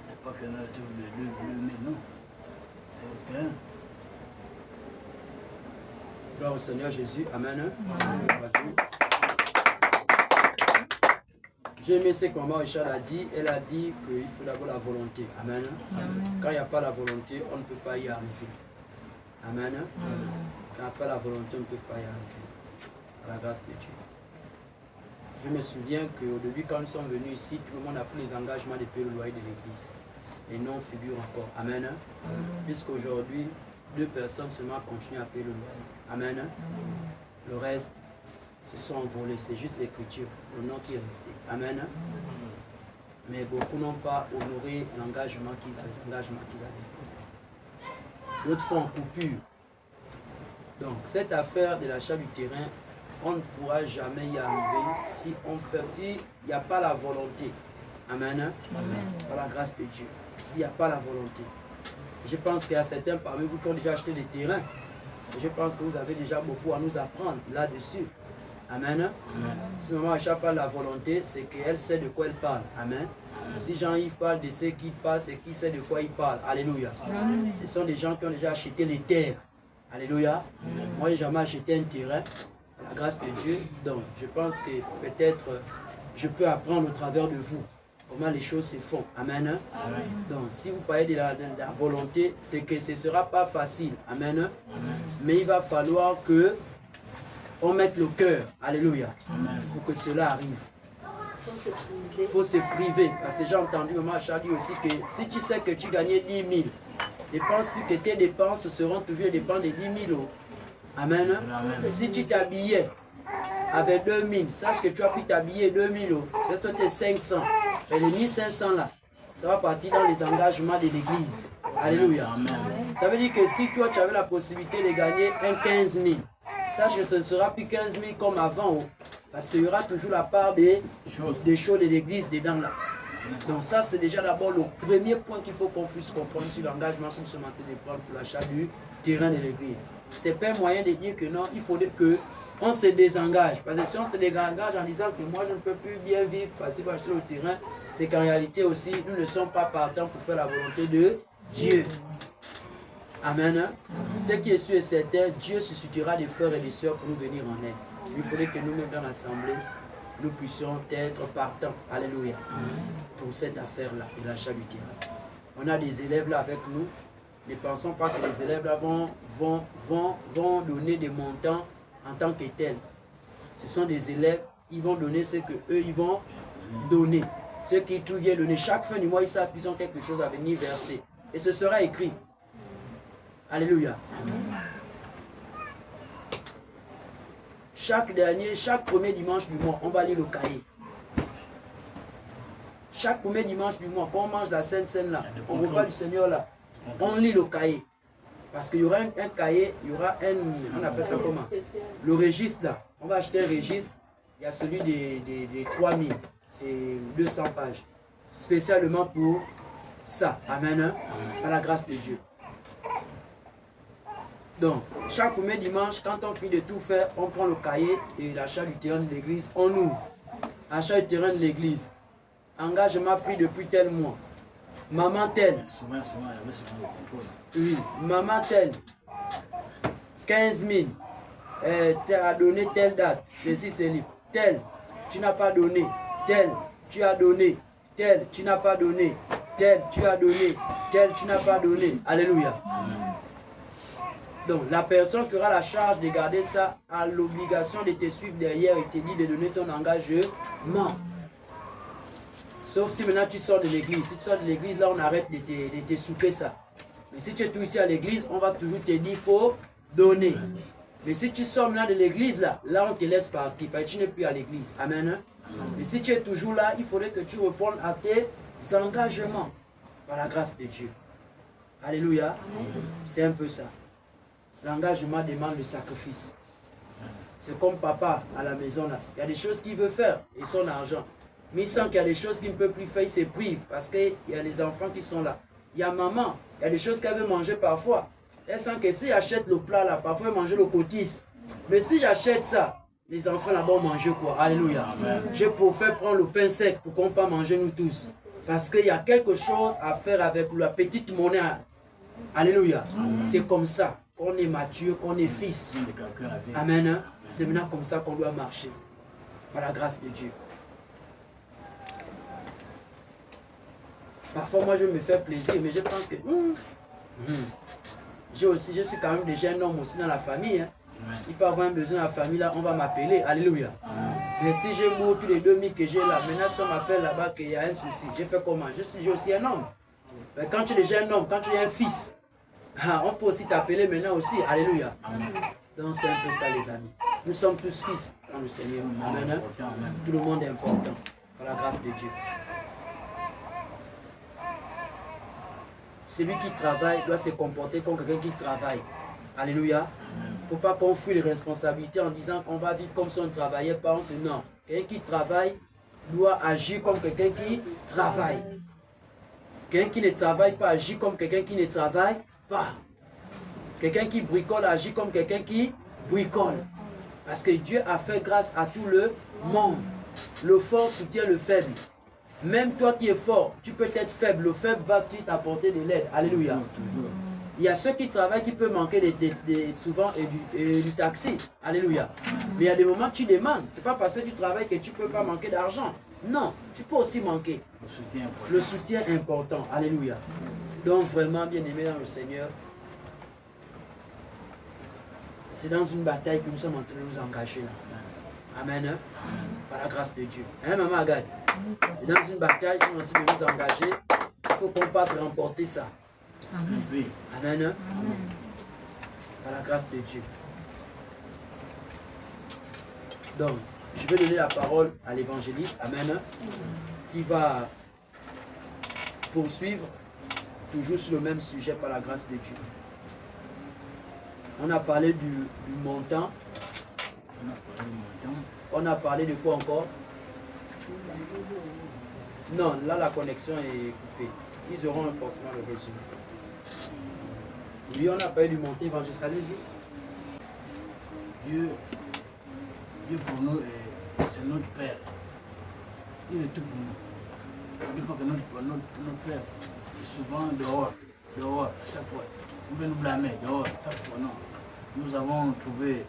C'est pas que nous avons le bleu, mais non. C'est aucun. Gloire au Seigneur Jésus. Amen. J'ai aimé ce que maman Richard a dit. Elle a dit qu'il faut d'abord la volonté. Amen. Quand il n'y a pas la volonté, on ne peut pas y arriver. Amen. Quand il n'y a pas la volonté, on ne peut pas y arriver. À la grâce de Dieu. Je me souviens qu'au début, quand nous sommes venus ici, tout le monde a pris les engagements de payer le loyer de l'église. Les noms figurent encore. Amen. Puisqu'aujourd'hui, 2 personnes seulement continuent à payer le loyer. Amen. Le reste se sont envolés. C'est juste l'écriture, le nom qui est resté. Amen. Mais beaucoup n'ont pas honoré l'engagement qu'ils avaient. D'autres font en coupure. Donc, cette affaire de l'achat du terrain, on ne pourra jamais y arriver si il n'y a pas la volonté. Amen. Par la grâce de Dieu. S'il n'y a pas la volonté. Je pense qu'il y a certains parmi vous qui ont déjà acheté des terrains. Et je pense que vous avez déjà beaucoup à nous apprendre là-dessus. Amen. Si maman n'achète pas la volonté, c'est qu'elle sait de quoi elle parle. Amen. Si Jean-Yves parle de ce qu'il parle, c'est qu'il sait de quoi il parle. Alléluia. Ce sont des gens qui ont déjà acheté les terres. Alléluia. Moi, je n'ai jamais acheté un terrain. La grâce de Dieu. Donc, je pense que peut-être je peux apprendre au travers de vous comment les choses se font. Amen. Donc, si vous parlez de la volonté, c'est que ce ne sera pas facile. Amen. Mais il va falloir que on mette le cœur. Alléluia. Pour que cela arrive. Il faut se priver. Parce que j'ai entendu maman Charlie aussi que si tu sais que tu gagnais 10 000, ne pense plus que tes dépenses seront toujours les dépenses de 10 000 euros. Amen. Si tu t'habillais avec 2 000, sache que tu as pu t'habiller 2 000 euros. Reste tes 500. Et les 1 500 là, ça va partir dans les engagements de l'église. Alléluia. Ça veut dire que si toi tu avais la possibilité de gagner un 15 000, sache que ce ne sera plus 15 000 comme avant. Parce qu'il y aura toujours la part des choses de l'église dedans là. Donc ça, c'est déjà d'abord le premier point qu'il faut qu'on puisse comprendre sur l'engagement qu'on se maintient de prendre pour l'achat du terrain de l'église. Ce n'est pas un moyen de dire que non, il faudrait qu'on se désengage. Parce que si on se désengage en disant que moi je ne peux plus bien vivre parce que je vais acheter le terrain, c'est qu'en réalité aussi, nous ne sommes pas partants pour faire la volonté de Dieu. Amen. Ce qui est sûr et certain, Dieu suscitera des frères et des sœurs pour nous venir en aide. Il faudrait que nous-mêmes dans l'assemblée, nous puissions être partants. Alléluia. Pour cette affaire-là, de l'achat du terrain. On a des élèves là avec nous. Ne pensons pas que les élèves là vont donner des montants en tant que tels. Ce sont des élèves, ils vont donner ce que eux ils vont donner. Ce qui viennent donner. Chaque fin du mois, ils savent qu'ils ont quelque chose à venir verser. Et ce sera écrit. Alléluia. Chaque premier dimanche du mois, on va lire le cahier. Chaque premier dimanche du mois, quand on mange la Sainte Seine là, au repas du Seigneur là, on lit le cahier. Parce qu'il y aura un cahier, il y aura on appelle ça comment? Le registre là. On va acheter un registre, il y a celui des 3000, c'est 200 pages. Spécialement pour ça. Amen. Hein? À la grâce de Dieu. Donc, chaque premier dimanche, quand on finit de tout faire, on prend le cahier et l'achat du terrain de l'église, on ouvre. Achat du terrain de l'église. Engagement pris depuis tel mois. Maman telle. Souvent, il y avait souvent le contrôle. Oui, maman telle. 15 000. Tu as donné telle date. Ici, c'est libre. Tel, tu n'as pas donné. Tel, tu as donné. Tel, tu n'as pas donné. Tel, tu as donné. Tel, tu n'as pas donné. Alléluia. Donc, la personne qui aura la charge de garder ça a l'obligation de te suivre derrière et te dire de donner ton engagement. Sauf si maintenant tu sors de l'église. Si tu sors de l'église, là, on arrête de te souquer ça. Mais si tu es tout ici à l'église, on va toujours te dire qu'il faut donner. Mais si tu sors maintenant de l'église, là, on te laisse partir. Parce que tu n'es plus à l'église. Amen. Mais si tu es toujours là, il faudrait que tu répondes à tes engagements. Par la grâce de Dieu. Alléluia. C'est un peu ça. L'engagement demande le sacrifice. C'est comme papa à la maison là. Il y a des choses qu'il veut faire et son argent. Mais il sent qu'il y a des choses qu'il ne peut plus faire, il se prive parce qu'il y a les enfants qui sont là. Il y a maman, il y a des choses qu'elle veut manger parfois. Elle sent que si j'achète le plat là, parfois elle mange le cotis. Mais si j'achète ça, les enfants là vont manger quoi? Alléluia. Je préfère prendre le pain sec pour qu'on puisse manger nous tous. Parce qu'il y a quelque chose à faire avec la petite monnaie. Alléluia. C'est comme ça qu'on est mature, qu'on est fils. Amen. C'est maintenant comme ça qu'on doit marcher. Par la grâce de Dieu. Parfois, moi, je me fais plaisir, mais je pense que... je suis quand même déjà un homme aussi dans la famille. Hein. Il peut avoir un besoin dans la famille, là, on va m'appeler. Alléluia. Mais si je mourre tous les 2000 que j'ai là, maintenant, si on m'appelle là-bas qu'il y a un souci, je fais comment? J'ai aussi un homme. Mais quand tu es déjà un homme, quand tu es un fils, on peut aussi t'appeler maintenant aussi. Alléluia. Donc, c'est un peu ça, les amis. Nous sommes tous fils dans le Seigneur. Amen. Tout le monde est important. Par la grâce de Dieu. Celui qui travaille doit se comporter comme quelqu'un qui travaille. Alléluia. Il ne faut pas qu'on fuit les responsabilités en disant qu'on va vivre comme si on ne travaillait pas. Non. Quelqu'un qui travaille doit agir comme quelqu'un qui travaille. Quelqu'un qui ne travaille pas agit comme quelqu'un qui ne travaille pas. Quelqu'un qui bricole agit comme quelqu'un qui bricole. Parce que Dieu a fait grâce à tout le monde. Le fort soutient le faible. Même toi qui es fort, tu peux être faible. Le faible va t'apporter de l'aide. Alléluia. Il y a ceux qui travaillent qui peuvent manquer souvent du taxi. Alléluia. Mais il y a des moments que tu demandes. Ce n'est pas parce que tu travailles que tu ne peux pas manquer d'argent. Non, tu peux aussi manquer. Le soutien est important. Alléluia. Donc vraiment, bien aimé dans le Seigneur, c'est dans une bataille que nous sommes en train de nous engager là. Amen. Hein? Par la grâce de Dieu. Hein, maman Agathe? Dans une bataille, nous sommes en train de nous engager. Il faut qu'on parte remporter ça. Amen. Amen. Hein? Par la grâce de Dieu. Donc, je vais donner la parole à l'évangéliste. Amen. Hein? Qui va poursuivre toujours sur le même sujet par la grâce de Dieu. On a parlé du montant. On a parlé de quoi encore? Non, là la connexion est coupée. Ils auront forcément le résumé. Lui, on a parlé du monté évangéliste. Allez-y. Dieu pour nous, c'est notre Père. Il est tout pour nous. Il faut que notre Père est souvent dehors, à chaque fois. On veut nous blâmer, dehors, chaque fois, non. Nous avons trouvé,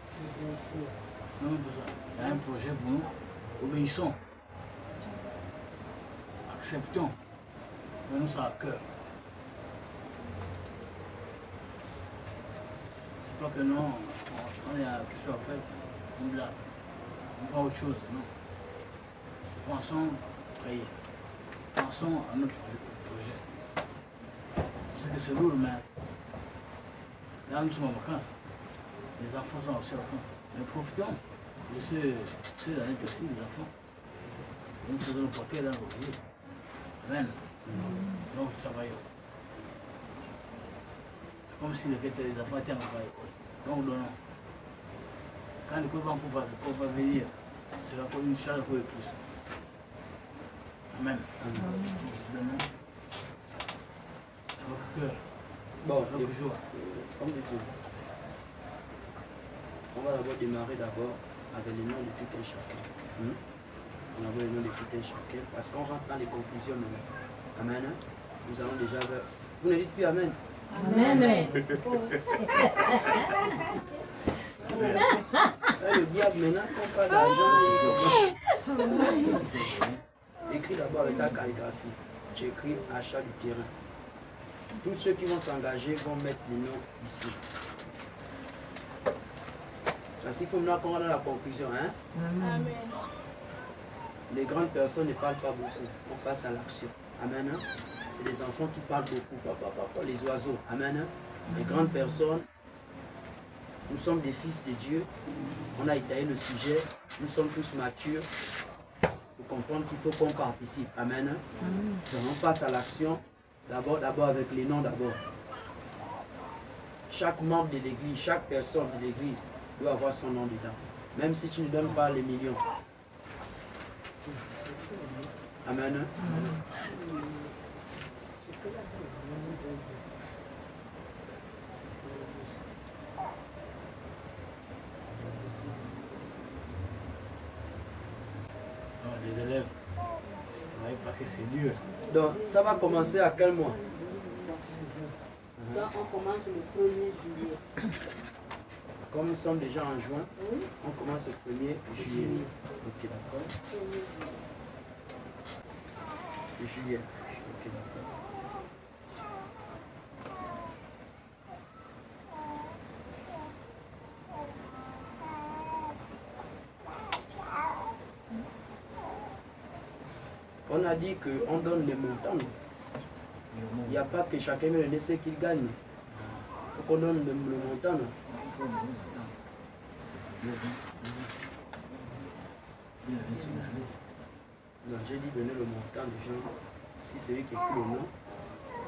non, pour ça. Il y a un projet pour nous, obéissons, acceptons, prenons ça à cœur. C'est pas que non, on a quelque chose à faire, on blâme. On pas autre chose, non. Pensons prier. Pensons à notre projet. Parce que c'est lourd, mais là nous sommes en vacances. Les enfants sont aussi en vacances. Mais profitons de ces années aussi, les enfants. Et nous faisons le paquet dans le foyer. Amen. Donc travaillons. C'est comme si les enfants étaient en travail. Donc donnons. Quand l'école va venir, c'est encore une charge pour les plus. Amen. Donnons. Avec cœur. Bon, avec joie. Comme du tout. On va d'abord démarrer avec les noms de tout un chacun. On va les noms de tout un chacun parce qu'on rentre dans les conclusions maintenant. Amen. Nous allons déjà vers... Vous ne dites plus Amen. Amen. Le diable maintenant, on parle d'argent, écris d'abord avec ta calligraphie. Tu écris achat du terrain. Tous ceux qui vont s'engager vont mettre les noms ici. Ainsi comme là, quand on a la conclusion, hein? Amen. Les grandes personnes ne parlent pas beaucoup. On passe à l'action. Amen. C'est les enfants qui parlent beaucoup. Papa, les oiseaux. Amen. Les grandes personnes, nous sommes des fils de Dieu. On a étayé le sujet. Nous sommes tous matures pour comprendre qu'il faut qu'on participe. Amen. Donc on passe à l'action. D'abord avec les noms d'abord. Chaque membre de l'église, chaque personne de l'église doit avoir son nom dedans. Même si tu ne donnes pas les millions. Amen. Les élèves, on n'arrive pas que c'est dur. Donc, ça va commencer à quel mois? Donc, on commence le 1er juillet. Comme nous sommes déjà en juin, on commence le 1er juillet. Ok, d'accord. Juillet. Ok, d'accord. On a dit qu'on donne les montants. Il n'y a pas que chacun veut le ce qu'il gagne. Il faut qu'on donne le montant. Non, j'ai dit donner le montant du genre. Si celui qui écrit le nom,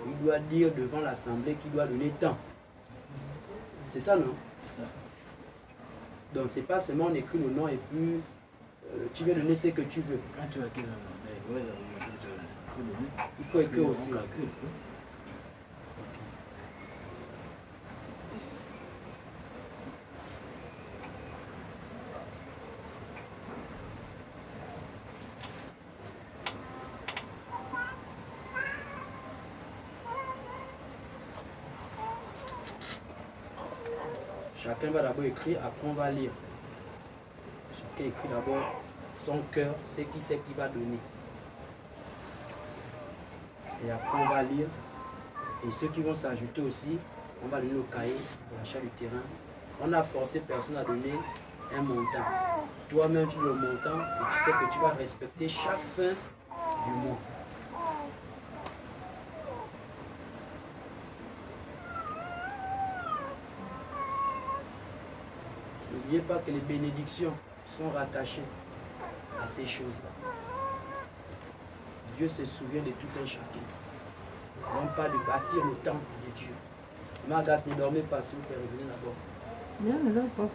il doit dire devant l'assemblée qu'il doit donner tant. C'est ça, non? C'est ça. Donc c'est pas seulement on écrit le nom et puis tu veux donner ce que tu veux. Quand tu as écrit le nom, il faut écrire aussi. Chacun va d'abord écrire, après on va lire. Chacun écrit d'abord son cœur, ce qui sait qu'il va donner. Et après on va lire. Et ceux qui vont s'ajouter aussi, on va donner le cahier pour l'achat du terrain. On a forcé personne à donner un montant. Toi-même tu donnes le montant et tu sais que tu vas respecter chaque fin du mois. N'oubliez pas que les bénédictions sont rattachées à ces choses-là. Dieu se souvient de tout un chacun. Non pas de bâtir le temple de Dieu. Margaret, ne dormez pas si vous pouvez revenir d'abord. Non, non, pas.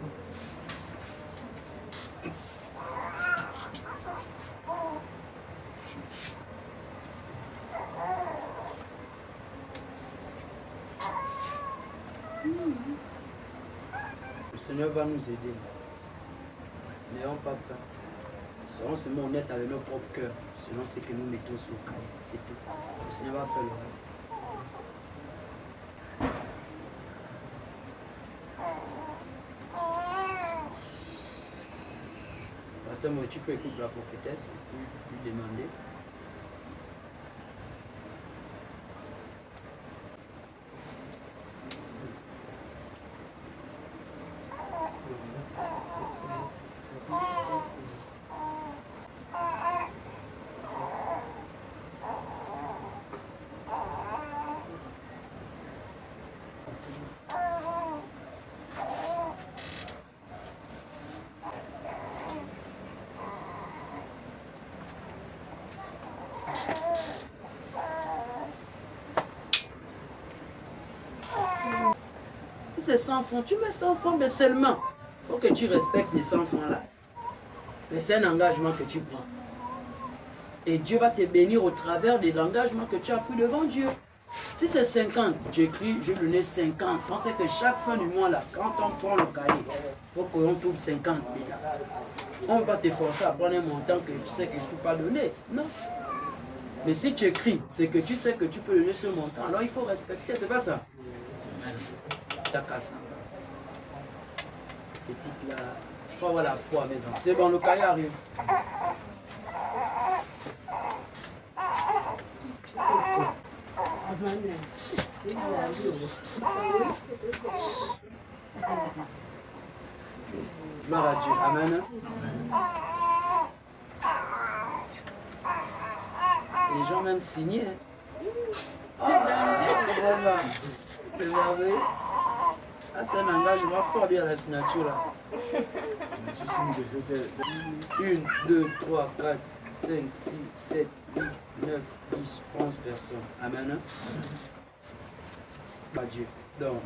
Seigneur va nous aider. N'ayons pas peur. Serons seulement honnêtes avec nos propres cœurs, selon ce que nous mettons sur le cahier. C'est tout. Le Seigneur va faire le reste. Pasteur, moi, tu peux écouter la prophétesse, lui demander. C'est 100 francs, tu mets 100 francs, mais seulement, il faut que tu respectes les 100 francs là. Mais c'est un engagement que tu prends. Et Dieu va te bénir au travers de l'engagement que tu as pris devant Dieu. Si c'est 50, tu écris, je vais donner 50. On sait que chaque fin du mois là, quand on prend le cahier, il faut qu'on trouve 50 déjà. On ne va pas te forcer à prendre un montant que tu sais que je ne peux pas donner. Non. Mais si tu écris, c'est que tu sais que tu peux donner ce montant. Alors il faut respecter, c'est pas ça. Petite là, il faut avoir la foi à maison. C'est bon, le cahier arrive. Gloire à Dieu. Amen. Les gens même signé. Regardez. Ah, c'est un engagement fort bien la signature là. 1, 2, 3, 4, 5, 6, 7, 8, 9, 10, 11 personnes. Amen. Dieu. Donc.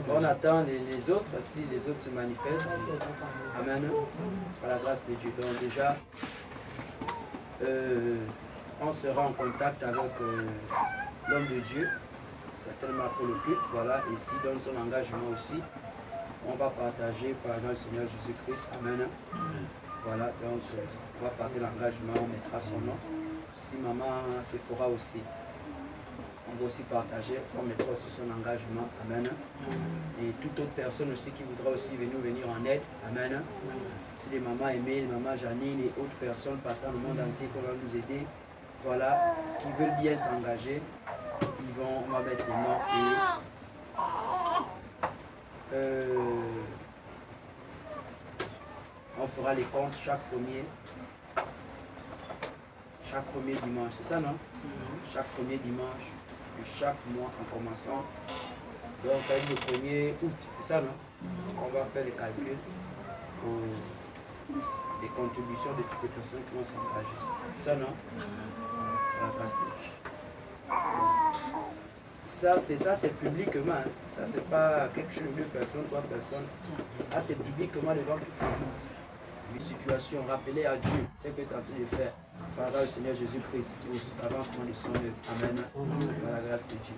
On attend les autres, si les autres se manifestent. Amen. Par la grâce de Dieu. Donc déjà, on sera en contact avec l'homme de Dieu, certainement pour le culte, voilà, et s'il donne son engagement aussi, on va partager par exemple le Seigneur Jésus-Christ, amen. Voilà, donc on va partager l'engagement, on mettra son nom. Si maman Sephora aussi, on va aussi partager, on mettra aussi son engagement, amen. Et toute autre personne aussi qui voudra aussi venir en aide, amen. Si les mamans Aimée, les mamans Janine et autres personnes partant le monde entier qui vont nous aider, voilà, qui veulent bien s'engager, on va mettre les noms et on fera les comptes chaque premier dimanche, c'est ça non? Chaque premier dimanche de chaque mois en commençant. Donc ça va être le 1er août, c'est ça non? On va faire les calculs pour les contributions de toutes les personnes qui vont s'engager. C'est ça non? Ça c'est publiquement, hein. Ça c'est pas quelque chose de 2 personnes, 3 personnes. Ah, c'est publiquement devant toute l'église. Les situations, rappelez à Dieu ce que tu es en train de faire par le Seigneur Jésus-Christ au avancement de son œuvre. Amen. Par la grâce de Dieu.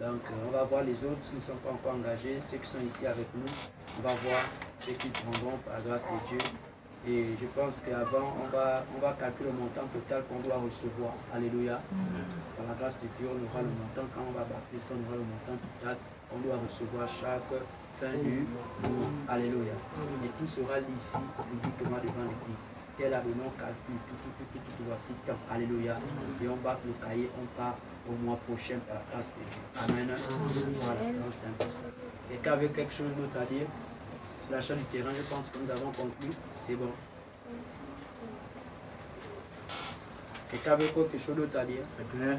Donc on va voir les autres qui ne sont pas encore engagés, ceux qui sont ici avec nous. On va voir ceux qui prendront par la grâce de Dieu. Et je pense qu'avant, on va calculer le montant total qu'on doit recevoir. Alléluia. Par la grâce de Dieu, on aura le montant. Quand on va baptiser, on aura le montant total qu'on doit recevoir chaque fin du mois. Alléluia. Et tout sera lu ici, publiquement devant l'église. Tel avait mon calcul, tout, voici tant. Alléluia. Et on bat le cahier, on part au mois prochain par la grâce de Dieu. Amen. Voilà, donc c'est un peu ça. Et qu'avec quelque chose d'autre à dire? L'achat du terrain, je pense que nous avons conclu. C'est bon. Quelqu'un avait quelque chose d'autre à dire? C'est clair.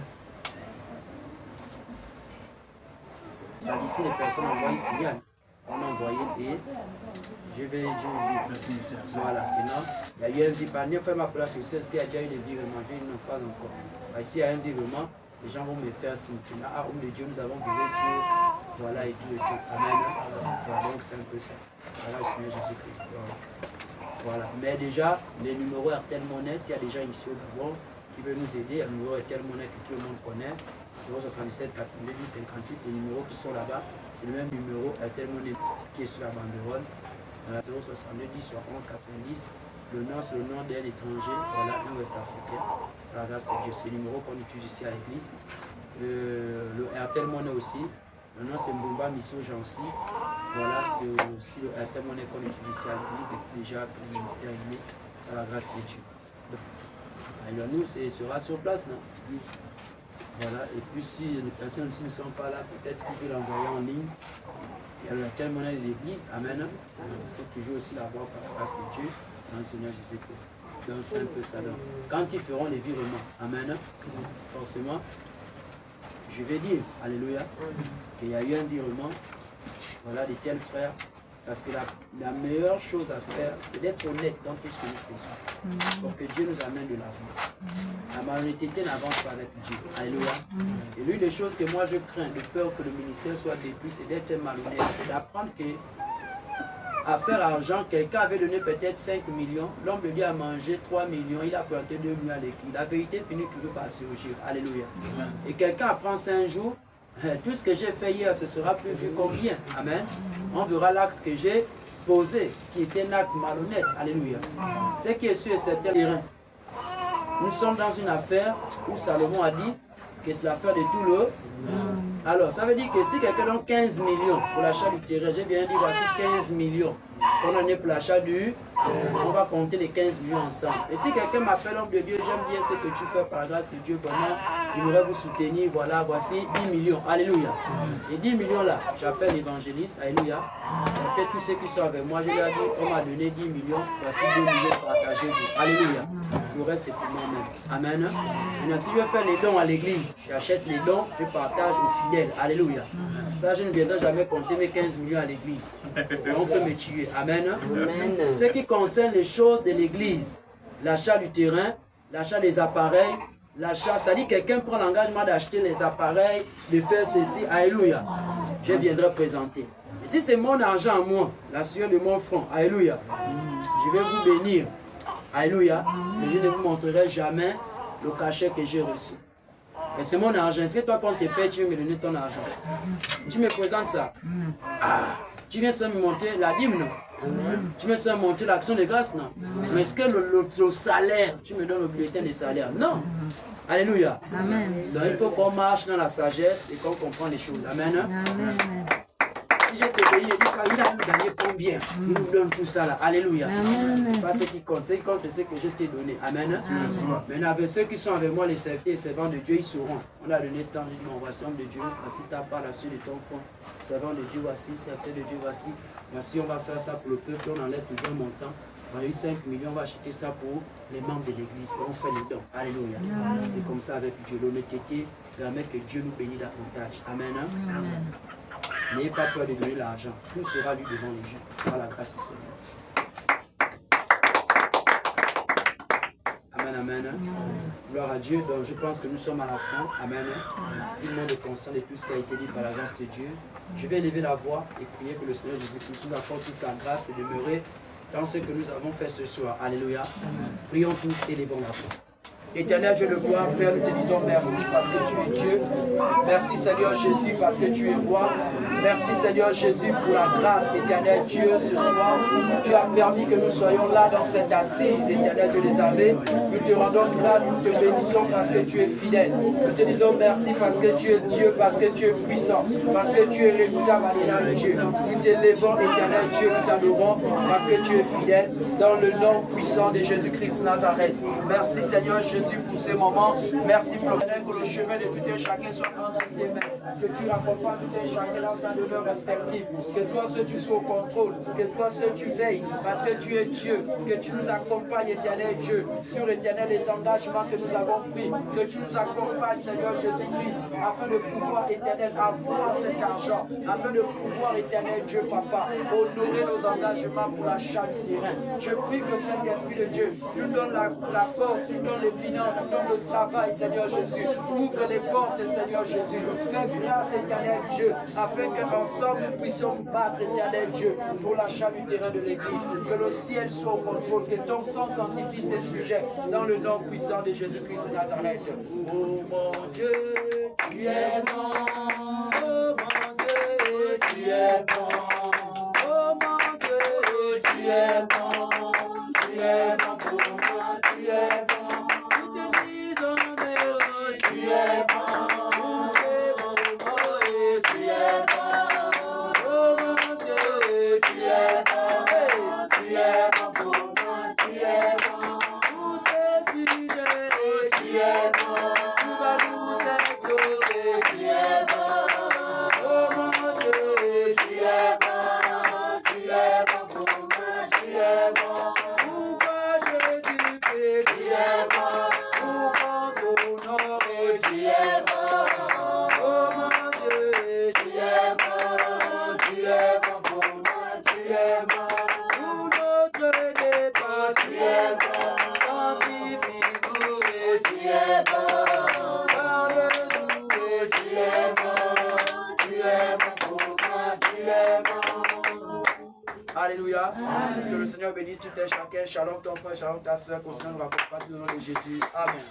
Ici, les personnes envoient signal. On a envoyé et je vais voilà. Et non, il y a eu un virement. Il faut m'appeler la question. Est-ce qu'il y a déjà eu des virements? Je n'en pas encore. Ici, il y a un virement. Les gens vont me faire signe. Ah, homme de Dieu, nous avons viré sur. Voilà et tout et tout. Amen. Voilà, donc c'est un peu ça. Voilà le Seigneur Jésus-Christ. Voilà. Mais déjà, les numéros RTL Monnaie, s'il y a des gens ici au Gabon qui veulent nous aider, le numéro RTL Monnaie que tout le monde connaît, 077 82 10 58. Les numéros qui sont là-bas, c'est le même numéro tellement qui est sur la banderole. 062 10 71 90. Le nom, c'est le nom d'un étranger, voilà, un West Africain. Par la grâce de Dieu, c'est le numéro qu'on utilise ici à l'église. Le Airtel Money aussi. Le nom, c'est Mbumba Mission Jancy. Voilà, c'est aussi le Airtel Money qu'on utilise ici à l'église depuis déjà que le ministère est né, par la grâce de Dieu. Alors nous, ce sera sur place, non? Voilà, et puis si les personnes ne sont pas là, peut-être qu'ils peuvent l'envoyer en ligne. Il y a le Airtel Money de l'église, amen. Il faut toujours aussi l'avoir par la grâce de Dieu. Dans le Seigneur Jésus-Christ. Donc c'est un peu ça. Donc, quand ils feront les virements, amen, forcément, je vais dire, alléluia, qu'il y a eu un virement, voilà, de tels frères, parce que la meilleure chose à faire, c'est d'être honnête dans tout ce que nous faisons, pour que Dieu nous amène de l'avant. La malhonnêteté n'avance pas avec Dieu, alléluia. Et l'une des choses que moi je crains, de peur que le ministère soit détruit, c'est d'être malhonnête, c'est d'apprendre que à faire argent, quelqu'un avait donné peut-être 5 millions, l'homme de Dieu a mangé 3 millions, il a planté 2 millions à l'église. La vérité finit toujours par surgir. Alléluia. Et quelqu'un apprend ça un jour, tout ce que j'ai fait hier, ce sera plus vu combien. Amen. On verra l'acte que j'ai posé, qui était un acte malhonnête. Alléluia. Ce qui est sûr, c'est terrain. Nous sommes dans une affaire où Salomon a dit que c'est l'affaire de tout le. Alors, ça veut dire que si quelqu'un donne 15 millions pour l'achat du terrain, j'ai bien dit voici 15 millions. On en est pour l'achat du. On va compter les 15 millions ensemble. Et si quelqu'un m'appelle homme de Dieu, j'aime bien ce que tu fais par la grâce de Dieu, vraiment, j'aimerais vous soutenir, voilà, voici 10 millions. Alléluia. Et 10 millions là, j'appelle l'évangéliste, alléluia. En fait, tous ceux qui sont avec moi, je lui ai dit, on m'a donné 10 millions, voici 2 millions partagez-vous. Alléluia. Le reste, c'est pour moi-même. Amen. Maintenant, si je veux faire les dons à l'église, j'achète les dons, je partage aux fidèles. Alléluia. Ça, je ne viendrai jamais compter mes 15 millions à l'église. On peut me tuer. Amen. Amen. Ce qui concerne les choses de l'église, l'achat du terrain, l'achat des appareils, l'achat, c'est-à-dire quelqu'un prend l'engagement d'acheter les appareils, de faire ceci. Alléluia. Je viendrai présenter. Et si c'est mon argent à moi, la sueur de mon front, alléluia, je vais vous bénir. Alléluia. Mais je ne vous montrerai jamais le cachet que j'ai reçu. Et c'est mon argent. Est-ce que toi, quand tu es payé, tu veux me donner ton argent? Tu me présentes ça. Ah, tu viens seulement monter la dîme, non? Tu viens seulement monter l'action de grâce, non? Mais est-ce que le salaire, tu me donnes le bulletin de salaire? Non. Alléluia. Amen. Donc il faut qu'on marche dans la sagesse et qu'on comprend les choses. Amen. Amen. Si j'ai te payé, il a nous gagné combien? Il nous donne tout ça là. Alléluia. C'est pas ce qui compte. Ce qui compte, c'est ce que je t'ai donné. Amen. Maintenant, avec ceux qui sont avec moi, les serviteurs et servants de Dieu, ils sauront. On a donné tant de m'envoiement de Dieu. Voici ta part là sur de ton front. Servant de Dieu, voici. Serviteur de Dieu, voici. Voici, on va faire ça pour le peuple. On enlève toujours un montant. On a eu 5 millions, on va acheter ça pour les membres de l'église. On fait les dons. Alléluia. C'est comme ça avec Dieu. L'honnêteté permet que Dieu nous bénisse davantage. Amen. Amen. N'ayez pas peur de donner l'argent. Tout sera lu devant les gens. Par la grâce du Seigneur. Amen, amen. Gloire à Dieu. Donc je pense que nous sommes à la fin. Amen. Tout le monde est conscient de tout ce qui a été dit par la grâce de Dieu. Je vais élever la voix et prier que le Seigneur Jésus-Christ nous apporte toute la grâce de demeurer dans ce que nous avons fait ce soir. Alléluia. Prions tous et élevons la voix. Éternel Dieu de gloire, Père, nous te disons merci parce que tu es Dieu. Merci Seigneur Jésus parce que tu es roi. Merci Seigneur Jésus pour la grâce, éternel Dieu, ce soir. Tu as permis que nous soyons là dans cette assise, éternel Dieu des armées. Nous te rendons grâce, nous te bénissons parce que tu es fidèle. Nous te disons merci parce que tu es Dieu, parce que tu es puissant, parce que tu es redoutable, éternel Dieu. Nous t'élevons, éternel Dieu, nous t'adorons parce que tu es fidèle dans le nom puissant de Jésus-Christ Nazareth. Merci Seigneur Jésus pour ces moments. Merci pour le que le chemin de tout un chacun soit entre tes mains. Que tu raccompagnes tout un chacun dans sa demeure respective. Que toi seul tu sois au contrôle. Que toi seul tu veilles parce que tu es Dieu. Que tu nous accompagnes, éternel Dieu, sur éternel les engagements que nous avons pris. Que tu nous accompagnes, Seigneur Jésus-Christ, afin de pouvoir, éternel, avoir cet argent. Afin de pouvoir, éternel Dieu, Papa, honorer nos engagements pour l'achat du terrain. Je prie que Saint-Esprit de Dieu, tu nous donnes la force, tu nous donnes les finances, dans le travail, Seigneur Jésus. Ouvre les portes, Seigneur Jésus. Fais grâce, éternel Dieu, afin qu'ensemble nous puissions nous battre, éternel Dieu, pour l'achat du terrain de l'Église. Que le ciel soit au contrôle, que ton sang sanctifie ces sujets dans le nom puissant de Jésus-Christ de Nazareth. Oh mon Dieu, tu es bon. Oh mon Dieu, tu es bon. Oh mon Dieu, tu es bon. Tu es bon pour moi, tu es bon. Nous te disons merci, tu es bon. Pour ces moments et tu es bon. Oh mon Dieu, tu es bon. Hey, tu es bon pour moi, tu es bon. Pour ces sujets, tu es bon. Tu vas nous exaucer, tu es bon. Oh mon Dieu, tu es bon. Tu es bon pour moi, tu es bon. Jésus-Christ, tu es bon, pour qu'on t'honore, tu es bon. Oh mon Dieu, tu es bon pour moi, tu es bon. Pour notre départ, tu es bon. Sanctifie-nous et tu es bon. Parle-nous et tu es bon pour moi, tu es bon. Alléluia. Que le Seigneur bénisse tout et chacun. Shalom ton frère, shalom ta soeur. Qu'on se nous rapporte au nom de Jésus. Amen.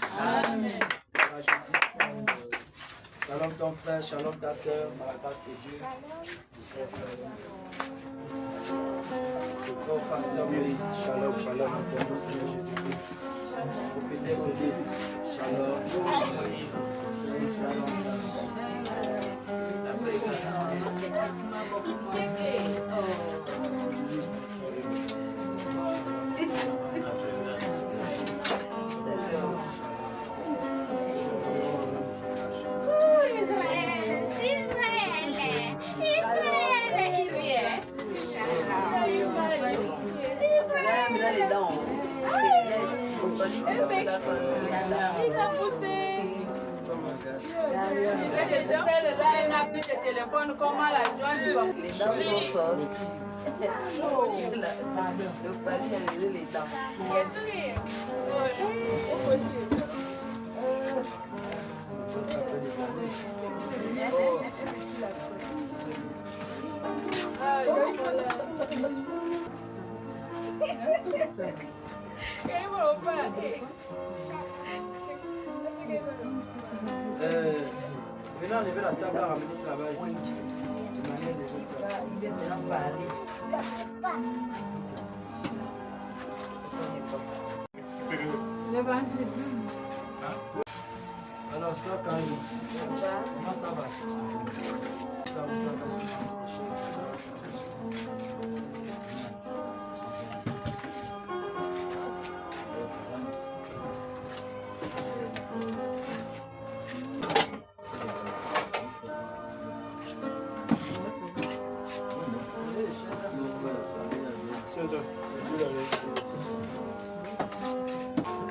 Amen. Shalom ton frère, shalom ta soeur. Par la grâce de Dieu. C'est le pasteur Moïse. Shalom, shalom. Au nom du Seigneur Jésus-Christ. Prophétesse Odile. Shalom. Shalom. Il a poussé. Elle n'a plus de téléphone, comment la joindre? Les dents sont sorties. Le pari a levé les dents. Venez enlever la table à ramener ça là-bas. Il vient maintenant parler. Alors, ça, Camille, comment ça va? Ça va.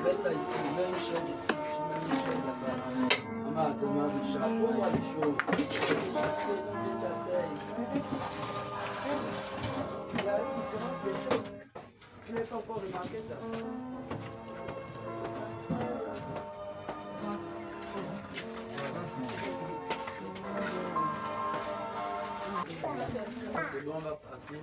Mets ça ici, mets une chaise ici, mets une chaise là-bas. Maman, demande le chat, pour moi les choses. Ça s'asseye. Il y a une différence des choses. Tu n'as pas encore remarqué ça? C'est bon, on va partir.